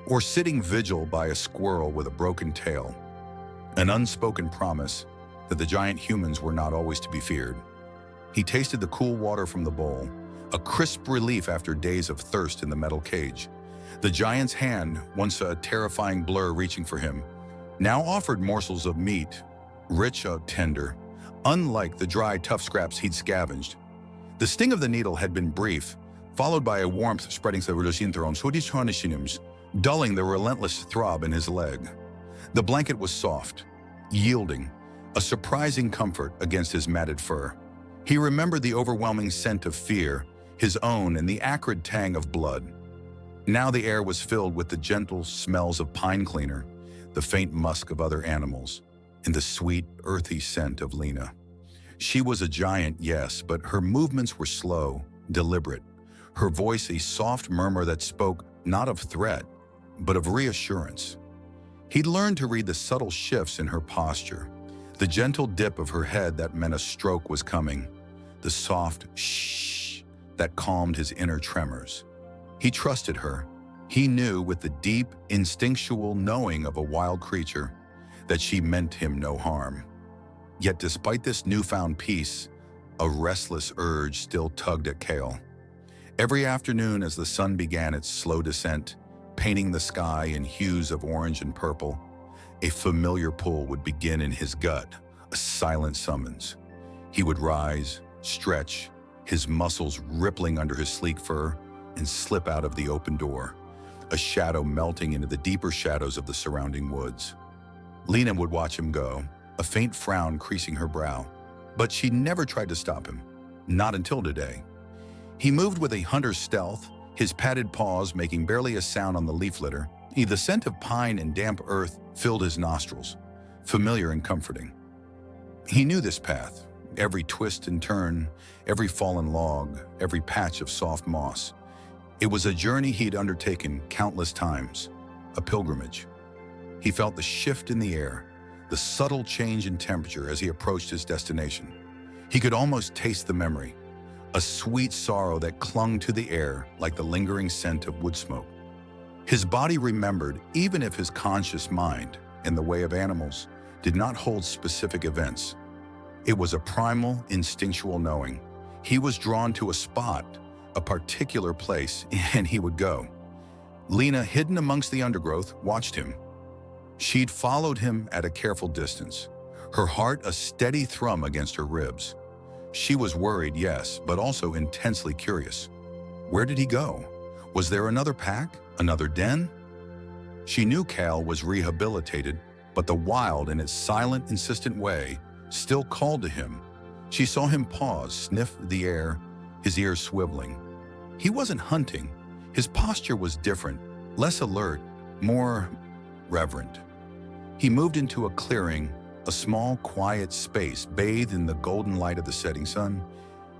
or sitting vigil by a squirrel with a broken tail, an unspoken promise that the giant humans were not always to be feared. He tasted the cool water from the bowl, a crisp relief after days of thirst in the metal cage. The giant's hand, once a terrifying blur reaching for him, now offered morsels of meat, rich, tender, unlike the dry, tough scraps he'd scavenged. The sting of the needle had been brief, followed by a warmth spreading dulling the relentless throb in his leg. The blanket was soft, yielding, a surprising comfort against his matted fur. He remembered the overwhelming scent of fear, his own, and the acrid tang of blood. Now the air was filled with the gentle smells of pine cleaner, the faint musk of other animals, and the sweet, earthy scent of Lena. She was a giant, yes, but her movements were slow, deliberate, her voice a soft murmur that spoke not of threat, but of reassurance. He'd learned to read the subtle shifts in her posture, the gentle dip of her head that meant a stroke was coming, the soft shh that calmed his inner tremors. He trusted her. He knew with the deep, instinctual knowing of a wild creature that she meant him no harm. Yet despite this newfound peace, a restless urge still tugged at Kael. Every afternoon as the sun began its slow descent, painting the sky in hues of orange and purple, a familiar pull would begin in his gut, a silent summons. He would rise, stretch, his muscles rippling under his sleek fur, and slip out of the open door, a shadow melting into the deeper shadows of the surrounding woods. Lena would watch him go, a faint frown creasing her brow, but she never tried to stop him, not until today. He moved with a hunter's stealth, his padded paws making barely a sound on the leaf litter. The scent of pine and damp earth filled his nostrils, familiar and comforting. He knew this path, every twist and turn, every fallen log, every patch of soft moss. It was a journey he'd undertaken countless times, a pilgrimage. He felt the shift in the air, the subtle change in temperature as he approached his destination. He could almost taste the memory, a sweet sorrow that clung to the air like the lingering scent of wood smoke. His body remembered, even if his conscious mind, in the way of animals, did not hold specific events. It was a primal, instinctual knowing. He was drawn to a spot, a particular place, and he would go. Lena, hidden amongst the undergrowth, watched him. She'd followed him at a careful distance, her heart a steady thrum against her ribs. She was worried, yes, but also intensely curious. Where did he go? Was there another pack? Another den? She knew Kael was rehabilitated, but the wild, in its silent, insistent way, still called to him. She saw him pause, sniff the air, his ears swiveling. He wasn't hunting. His posture was different, less alert, more reverent. He moved into a clearing, a small, quiet space bathed in the golden light of the setting sun,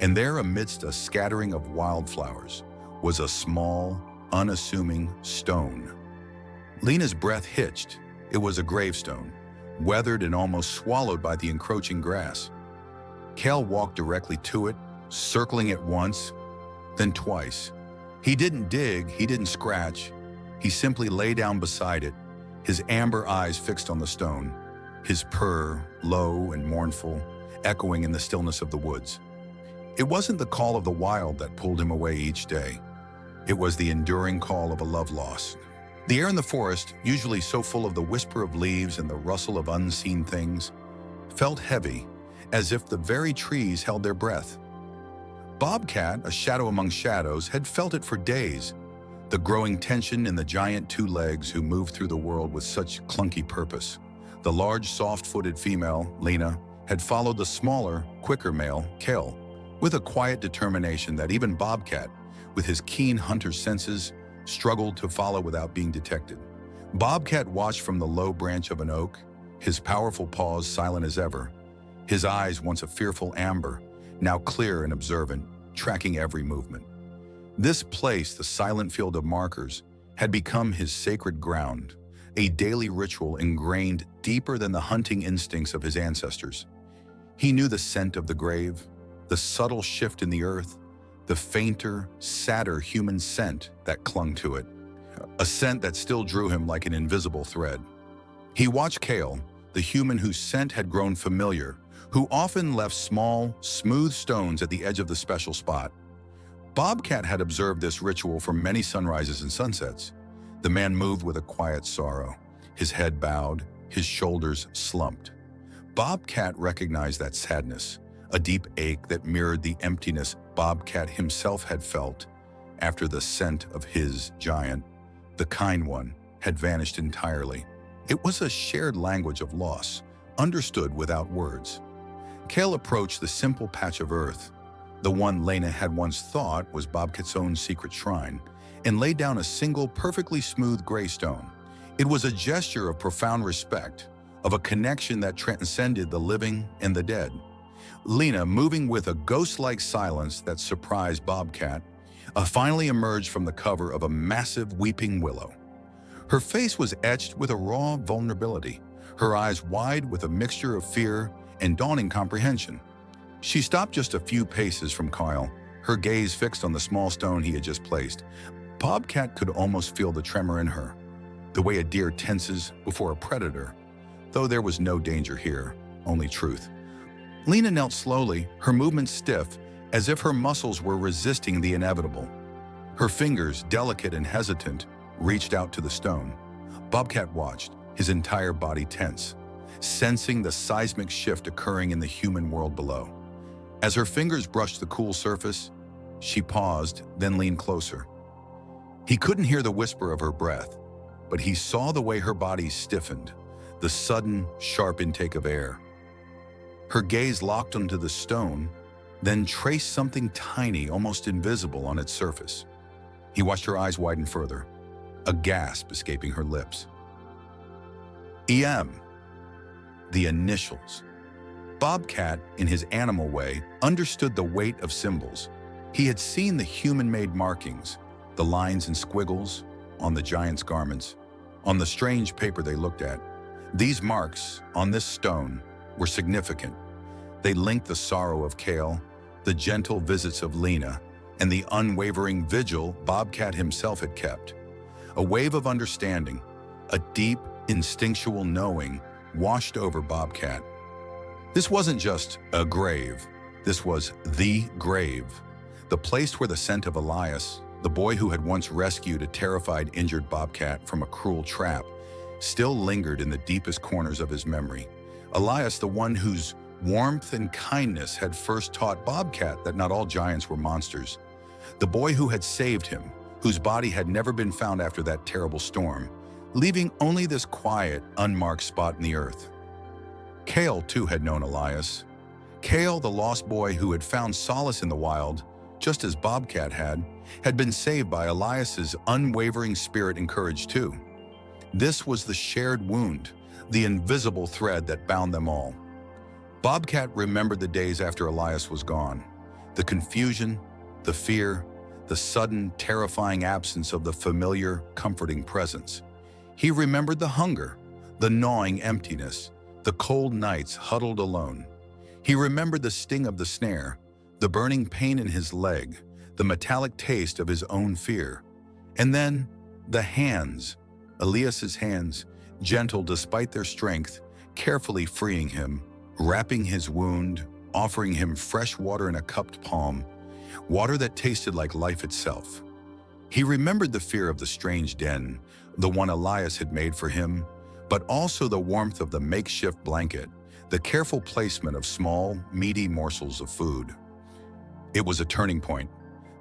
and there, amidst a scattering of wildflowers, was a small, unassuming stone. Lena's breath hitched. It was a gravestone, weathered and almost swallowed by the encroaching grass. Kael walked directly to it, circling it once, then twice. He didn't dig, he didn't scratch. He simply lay down beside it, his amber eyes fixed on the stone, his purr, low and mournful, echoing in the stillness of the woods. It wasn't the call of the wild that pulled him away each day. It was the enduring call of a love lost. The air in the forest, usually so full of the whisper of leaves and the rustle of unseen things, felt heavy, as if the very trees held their breath. Bobcat, a shadow among shadows, had felt it for days, the growing tension in the giant two legs who moved through the world with such clunky purpose. The large, soft-footed female, Lena, had followed the smaller, quicker male, Kael, with a quiet determination that even Bobcat, with his keen hunter's senses, struggled to follow without being detected. Bobcat watched from the low branch of an oak, his powerful paws silent as ever, his eyes once a fearful amber, now clear and observant, tracking every movement. This place, the silent field of markers, had become his sacred ground, a daily ritual ingrained deeper than the hunting instincts of his ancestors. He knew the scent of the grave, the subtle shift in the earth, the fainter, sadder human scent that clung to it, a scent that still drew him like an invisible thread. He watched Kael, the human whose scent had grown familiar, who often left small, smooth stones at the edge of the special spot. Bobcat had observed this ritual for many sunrises and sunsets. The man moved with a quiet sorrow, his head bowed, his shoulders slumped. Bobcat recognized that sadness, a deep ache that mirrored the emptiness Bobcat himself had felt after the scent of his giant, the kind one, had vanished entirely. It was a shared language of loss, understood without words. Kael approached the simple patch of earth, the one Lena had once thought was Bobcat's own secret shrine, and laid down a single perfectly smooth gray stone. It was a gesture of profound respect, of a connection that transcended the living and the dead. Lena, moving with a ghost-like silence that surprised Bobcat, finally emerged from the cover of a massive weeping willow. Her face was etched with a raw vulnerability, her eyes wide with a mixture of fear and dawning comprehension. She stopped just a few paces from Kael, her gaze fixed on the small stone he had just placed. Bobcat could almost feel the tremor in her, the way a deer tenses before a predator, though there was no danger here, only truth. Lena knelt slowly, her movements stiff, as if her muscles were resisting the inevitable. Her fingers, delicate and hesitant, reached out to the stone. Bobcat watched, his entire body tense, sensing the seismic shift occurring in the human world below. As her fingers brushed the cool surface, she paused, then leaned closer. He couldn't hear the whisper of her breath, but he saw the way her body stiffened, the sudden, sharp intake of air. Her gaze locked onto the stone, then traced something tiny, almost invisible on its surface. He watched her eyes widen further, a gasp escaping her lips. EM. The initials. Bobcat, in his animal way, understood the weight of symbols. He had seen the human-made markings, the lines and squiggles, on the giant's garments, on the strange paper they looked at. These marks, on this stone, were significant. They linked the sorrow of Kael, the gentle visits of Lena, and the unwavering vigil Bobcat himself had kept. A wave of understanding, a deep, instinctual knowing washed over Bobcat. This wasn't just a grave. This was the grave. The place where the scent of Elias, the boy who had once rescued a terrified, injured Bobcat from a cruel trap, still lingered in the deepest corners of his memory. Elias, the one whose warmth and kindness had first taught Bobcat that not all giants were monsters. The boy who had saved him, whose body had never been found after that terrible storm, leaving only this quiet, unmarked spot in the earth. Kael, too, had known Elias. Kael, the lost boy who had found solace in the wild, just as Bobcat had been saved by Elias's unwavering spirit and courage too. This was the shared wound, the invisible thread that bound them all. Bobcat remembered the days after Elias was gone, the confusion, the fear, the sudden, terrifying absence of the familiar, comforting presence. He remembered the hunger, the gnawing emptiness, the cold nights huddled alone. He remembered the sting of the snare, the burning pain in his leg, the metallic taste of his own fear. And then, the hands, Elias's hands, gentle despite their strength, carefully freeing him, wrapping his wound, offering him fresh water in a cupped palm, water that tasted like life itself. He remembered the fear of the strange den, the one Elias had made for him, but also the warmth of the makeshift blanket, the careful placement of small, meaty morsels of food. It was a turning point,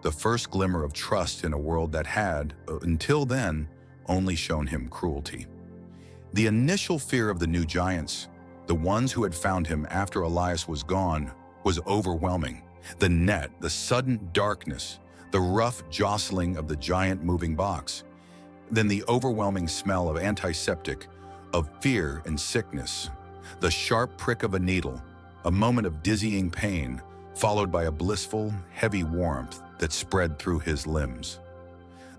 the first glimmer of trust in a world that had, until then, only shown him cruelty. The initial fear of the new giants, the ones who had found him after Elias was gone, was overwhelming. The net, the sudden darkness, the rough jostling of the giant moving box. Then the overwhelming smell of antiseptic, of fear and sickness. The sharp prick of a needle, a moment of dizzying pain, followed by a blissful, heavy warmth that spread through his limbs.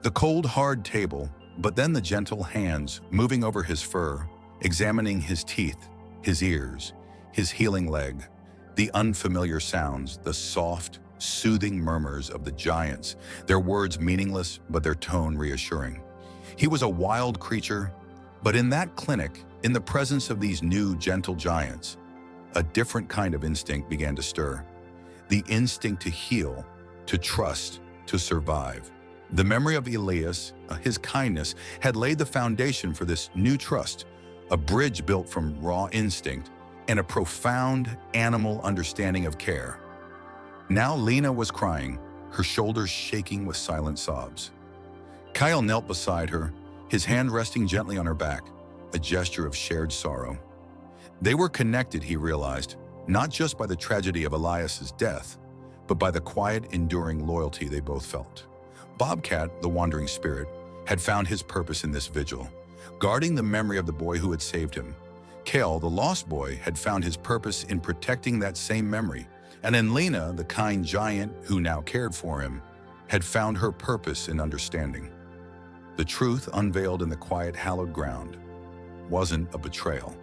The cold, hard table, but then the gentle hands moving over his fur, examining his teeth, his ears, his healing leg, the unfamiliar sounds, the soft, soothing murmurs of the giants, their words meaningless but their tone reassuring. He was a wild creature, but in that clinic, in the presence of these new, gentle giants, a different kind of instinct began to stir. The instinct to heal, to trust, to survive. The memory of Elias, his kindness, had laid the foundation for this new trust, a bridge built from raw instinct and a profound animal understanding of care. Now Lena was crying, her shoulders shaking with silent sobs. Kael knelt beside her, his hand resting gently on her back, a gesture of shared sorrow. They were connected, he realized, not just by the tragedy of Elias's death, but by the quiet, enduring loyalty they both felt. Bobcat, the wandering spirit, had found his purpose in this vigil, guarding the memory of the boy who had saved him. Kael, the lost boy, had found his purpose in protecting that same memory, and in Lena, the kind giant who now cared for him, had found her purpose in understanding. The truth unveiled in the quiet, hallowed ground wasn't a betrayal.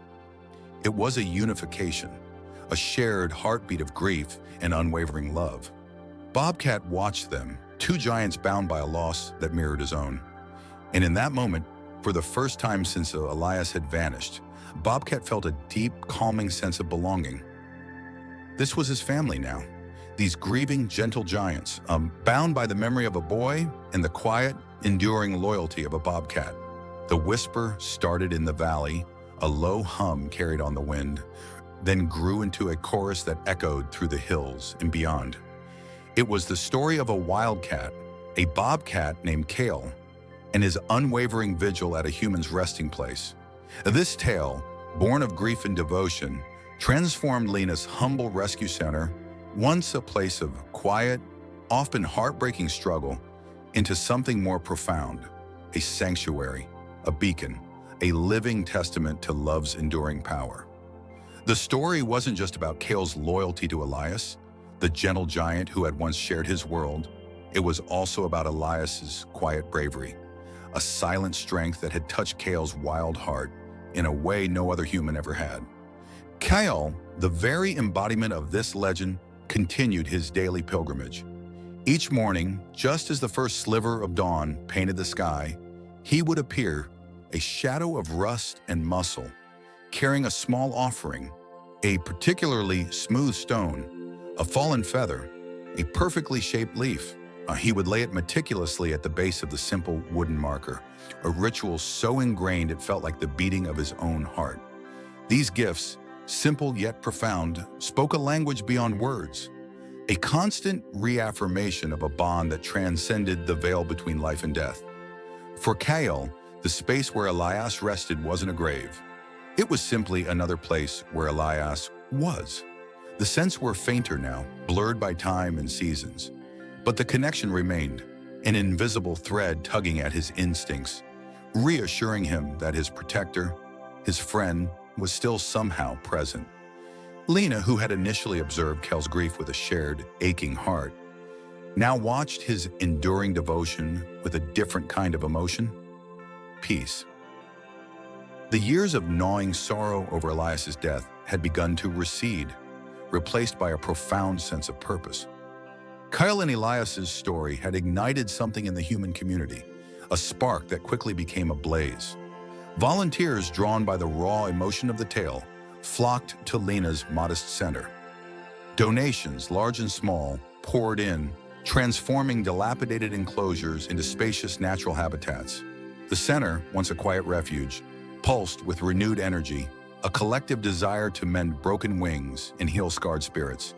It was a unification, a shared heartbeat of grief and unwavering love. Bobcat watched them, two giants bound by a loss that mirrored his own. And in that moment, for the first time since Elias had vanished, Bobcat felt a deep, calming sense of belonging. This was his family now. These grieving, gentle giants, bound by the memory of a boy and the quiet, enduring loyalty of a bobcat. The whisper started in the valley, a low hum carried on the wind, then grew into a chorus that echoed through the hills and beyond. It was the story of a wildcat, a bobcat named Kael, and his unwavering vigil at a human's resting place. This tale, born of grief and devotion, transformed Lena's humble rescue center, once a place of quiet, often heartbreaking struggle, into something more profound, a sanctuary, a beacon, a living testament to love's enduring power. The story wasn't just about Kael's loyalty to Elias, the gentle giant who had once shared his world. It was also about Elias's quiet bravery, a silent strength that had touched Kael's wild heart in a way no other human ever had. Kael, the very embodiment of this legend, continued his daily pilgrimage. Each morning, just as the first sliver of dawn painted the sky, he would appear, a shadow of rust and muscle, carrying a small offering, a particularly smooth stone, a fallen feather, a perfectly shaped leaf. He would lay it meticulously at the base of the simple wooden marker, a ritual so ingrained it felt like the beating of his own heart. These gifts, simple yet profound, spoke a language beyond words, a constant reaffirmation of a bond that transcended the veil between life and death. For Kael, the space where Elias rested wasn't a grave. It was simply another place where Elias was. The scents were fainter now, blurred by time and seasons. But the connection remained, an invisible thread tugging at his instincts, reassuring him that his protector, his friend, was still somehow present. Lena, who had initially observed Kael's grief with a shared, aching heart, now watched his enduring devotion with a different kind of emotion: peace. The years of gnawing sorrow over Elias's death had begun to recede, replaced by a profound sense of purpose. Kael and Elias's story had ignited something in the human community, a spark that quickly became a blaze. Volunteers, drawn by the raw emotion of the tale, flocked to Lena's modest center. Donations, large and small, poured in, transforming dilapidated enclosures into spacious natural habitats. The center, once a quiet refuge, pulsed with renewed energy, a collective desire to mend broken wings and heal scarred spirits.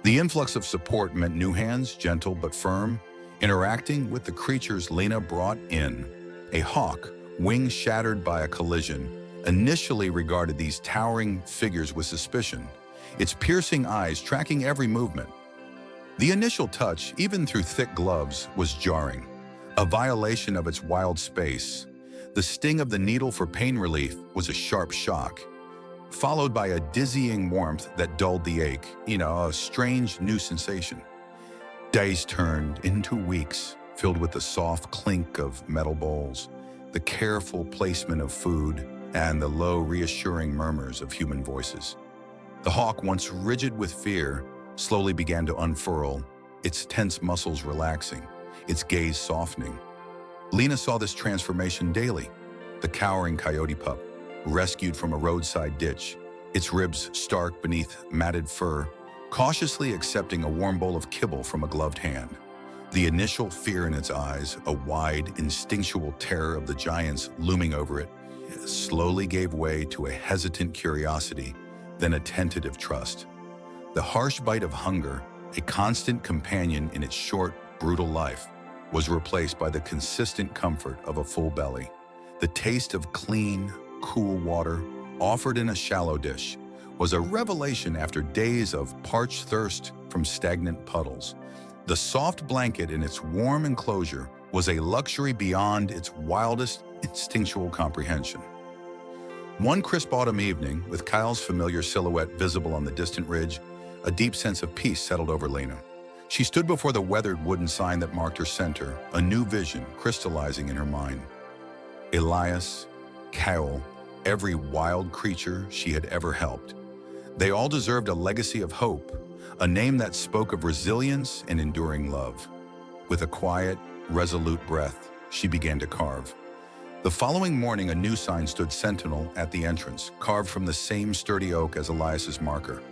The influx of support meant new hands, gentle but firm, interacting with the creatures Lena brought in. A hawk, wings shattered by a collision, initially regarded these towering figures with suspicion, its piercing eyes tracking every movement. The initial touch, even through thick gloves, was jarring, a violation of its wild space. The sting of the needle for pain relief was a sharp shock, followed by a dizzying warmth that dulled the ache, a strange new sensation. Days turned into weeks, filled with the soft clink of metal bowls, the careful placement of food, and the low, reassuring murmurs of human voices. The hawk, once rigid with fear, slowly began to unfurl, its tense muscles relaxing, its gaze softening. Lena saw this transformation daily. The cowering coyote pup, rescued from a roadside ditch, its ribs stark beneath matted fur, cautiously accepting a warm bowl of kibble from a gloved hand. The initial fear in its eyes, a wide, instinctual terror of the giants looming over it, slowly gave way to a hesitant curiosity, then a tentative trust. The harsh bite of hunger, a constant companion in its short, brutal life, was replaced by the consistent comfort of a full belly. The taste of clean, cool water, offered in a shallow dish, was a revelation after days of parched thirst from stagnant puddles. The soft blanket in its warm enclosure was a luxury beyond its wildest instinctual comprehension. One crisp autumn evening, with Kael's familiar silhouette visible on the distant ridge, a deep sense of peace settled over Lena. She stood before the weathered wooden sign that marked her center, a new vision crystallizing in her mind. Elias, Kael, every wild creature she had ever helped. They all deserved a legacy of hope, a name that spoke of resilience and enduring love. With a quiet, resolute breath, she began to carve. The following morning, a new sign stood sentinel at the entrance, carved from the same sturdy oak as Elias's marker,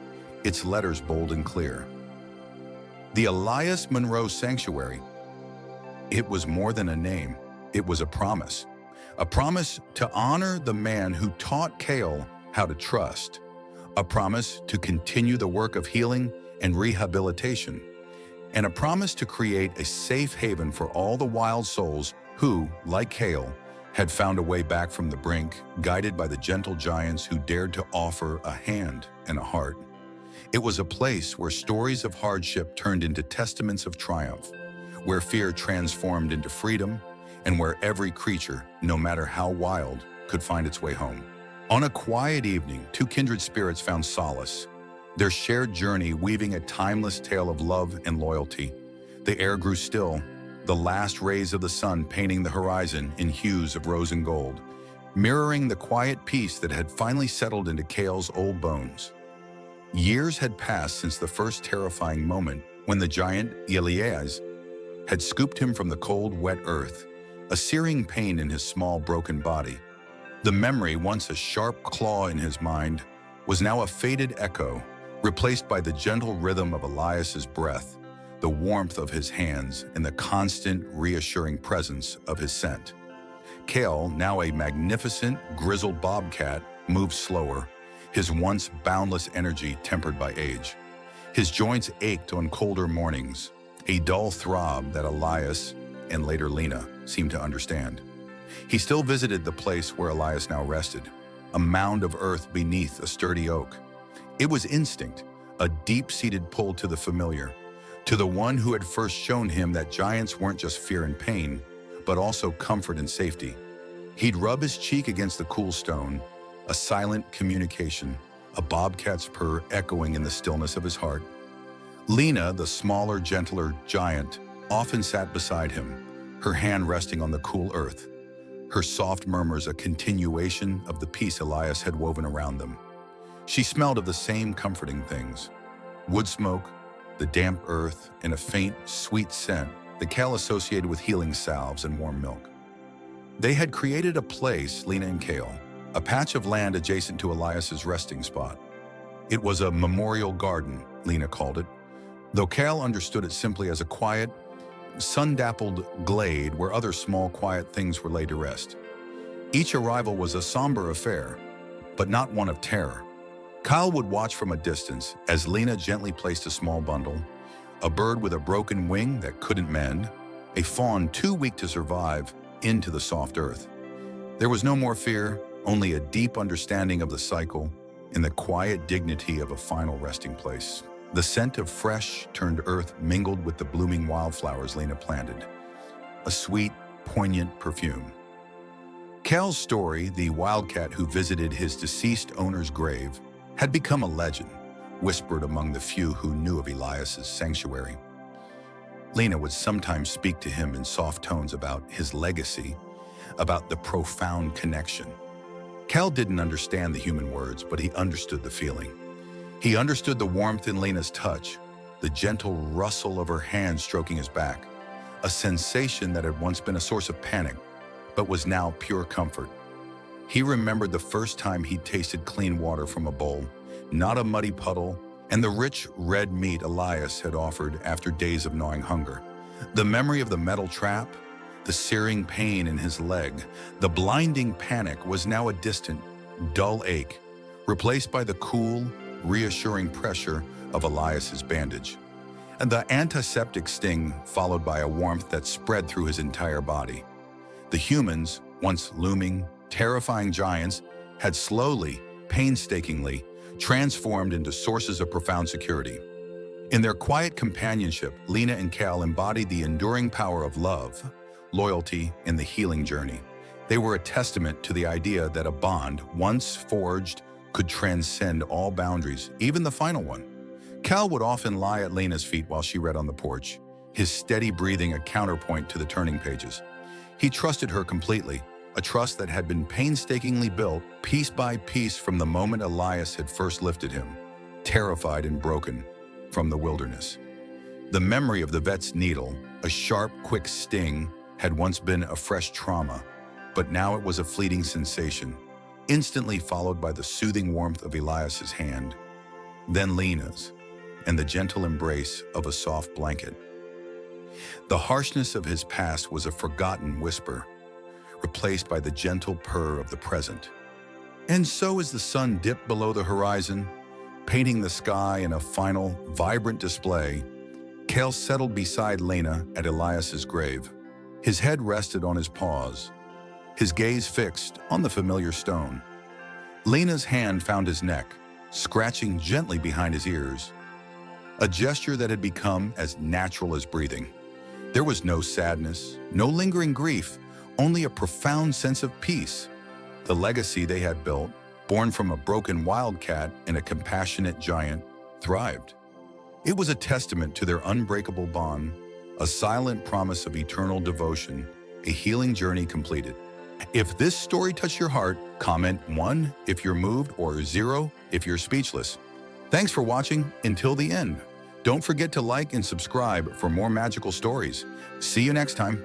its letters bold and clear. The Elias Monroe Sanctuary. It was more than a name. It was a promise to honor the man who taught Kael how to trust, a promise to continue the work of healing and rehabilitation, and a promise to create a safe haven for all the wild souls who, like Kael, had found a way back from the brink, guided by the gentle giants who dared to offer a hand and a heart. It was a place where stories of hardship turned into testaments of triumph, where fear transformed into freedom, and where every creature, no matter how wild, could find its way home. On a quiet evening, two kindred spirits found solace, their shared journey weaving a timeless tale of love and loyalty. The air grew still, the last rays of the sun painting the horizon in hues of rose and gold, mirroring the quiet peace that had finally settled into Kael's old bones. Years had passed since the first terrifying moment when the giant Elias had scooped him from the cold, wet earth, a searing pain in his small, broken body. The memory, once a sharp claw in his mind, was now a faded echo, replaced by the gentle rhythm of Elias's breath, the warmth of his hands, and the constant, reassuring presence of his scent. Kael, now a magnificent, grizzled bobcat, moved slower, his once boundless energy tempered by age. His joints ached on colder mornings, a dull throb that Elias, and later Lena, seemed to understand. He still visited the place where Elias now rested, a mound of earth beneath a sturdy oak. It was instinct, a deep-seated pull to the familiar, to the one who had first shown him that giants weren't just fear and pain, but also comfort and safety. He'd rub his cheek against the cool stone, a silent communication, a bobcat's purr echoing in the stillness of his heart. Lena, the smaller, gentler giant, often sat beside him, her hand resting on the cool earth, her soft murmurs a continuation of the peace Elias had woven around them. She smelled of the same comforting things: wood smoke, the damp earth, and a faint, sweet scent that Kael associated with healing salves and warm milk. They had created a place, Lena and Kael, a patch of land adjacent to Elias's resting spot. It was a memorial garden, Lena called it, though Kael understood it simply as a quiet, sun-dappled glade where other small, quiet things were laid to rest. Each arrival was a somber affair, but not one of terror. Kael would watch from a distance as Lena gently placed a small bundle, a bird with a broken wing that couldn't mend, a fawn too weak to survive, into the soft earth. There was no more fear, only a deep understanding of the cycle and the quiet dignity of a final resting place. The scent of fresh, turned earth mingled with the blooming wildflowers Lena planted, a sweet, poignant perfume. Kael's story, the wildcat who visited his deceased owner's grave, had become a legend, whispered among the few who knew of Elias's sanctuary. Lena would sometimes speak to him in soft tones about his legacy, about the profound connection. Kael didn't understand the human words, but he understood the feeling. He understood the warmth in Lena's touch, the gentle rustle of her hand stroking his back, a sensation that had once been a source of panic, but was now pure comfort. He remembered the first time he'd tasted clean water from a bowl, not a muddy puddle, and the rich red meat Elias had offered after days of gnawing hunger. The memory of the metal trap, the searing pain in his leg, the blinding panic was now a distant, dull ache, replaced by the cool, reassuring pressure of Elias's bandage, and the antiseptic sting followed by a warmth that spread through his entire body. The humans, once looming, terrifying giants, had slowly, painstakingly, transformed into sources of profound security. In their quiet companionship, Lena and Kael embodied the enduring power of love, loyalty, and the healing journey. They were a testament to the idea that a bond, once forged, could transcend all boundaries, even the final one. Kael would often lie at Lena's feet while she read on the porch, his steady breathing a counterpoint to the turning pages. He trusted her completely, a trust that had been painstakingly built piece by piece from the moment Elias had first lifted him, terrified and broken, from the wilderness. The memory of the vet's needle, a sharp, quick sting, had once been a fresh trauma, but now it was a fleeting sensation, instantly followed by the soothing warmth of Elias's hand, then Lena's, and the gentle embrace of a soft blanket. The harshness of his past was a forgotten whisper, replaced by the gentle purr of the present. And so as the sun dipped below the horizon, painting the sky in a final, vibrant display, Kael settled beside Lena at Elias's grave. His head rested on his paws, his gaze fixed on the familiar stone. Lena's hand found his neck, scratching gently behind his ears, a gesture that had become as natural as breathing. There was no sadness, no lingering grief, only a profound sense of peace. The legacy they had built, born from a broken wildcat and a compassionate giant, thrived. It was a testament to their unbreakable bond, a silent promise of eternal devotion, a healing journey completed. If this story touched your heart, comment 1 if you're moved or 0 if you're speechless. Thanks for watching until the end. Don't forget to like and subscribe for more magical stories. See you next time.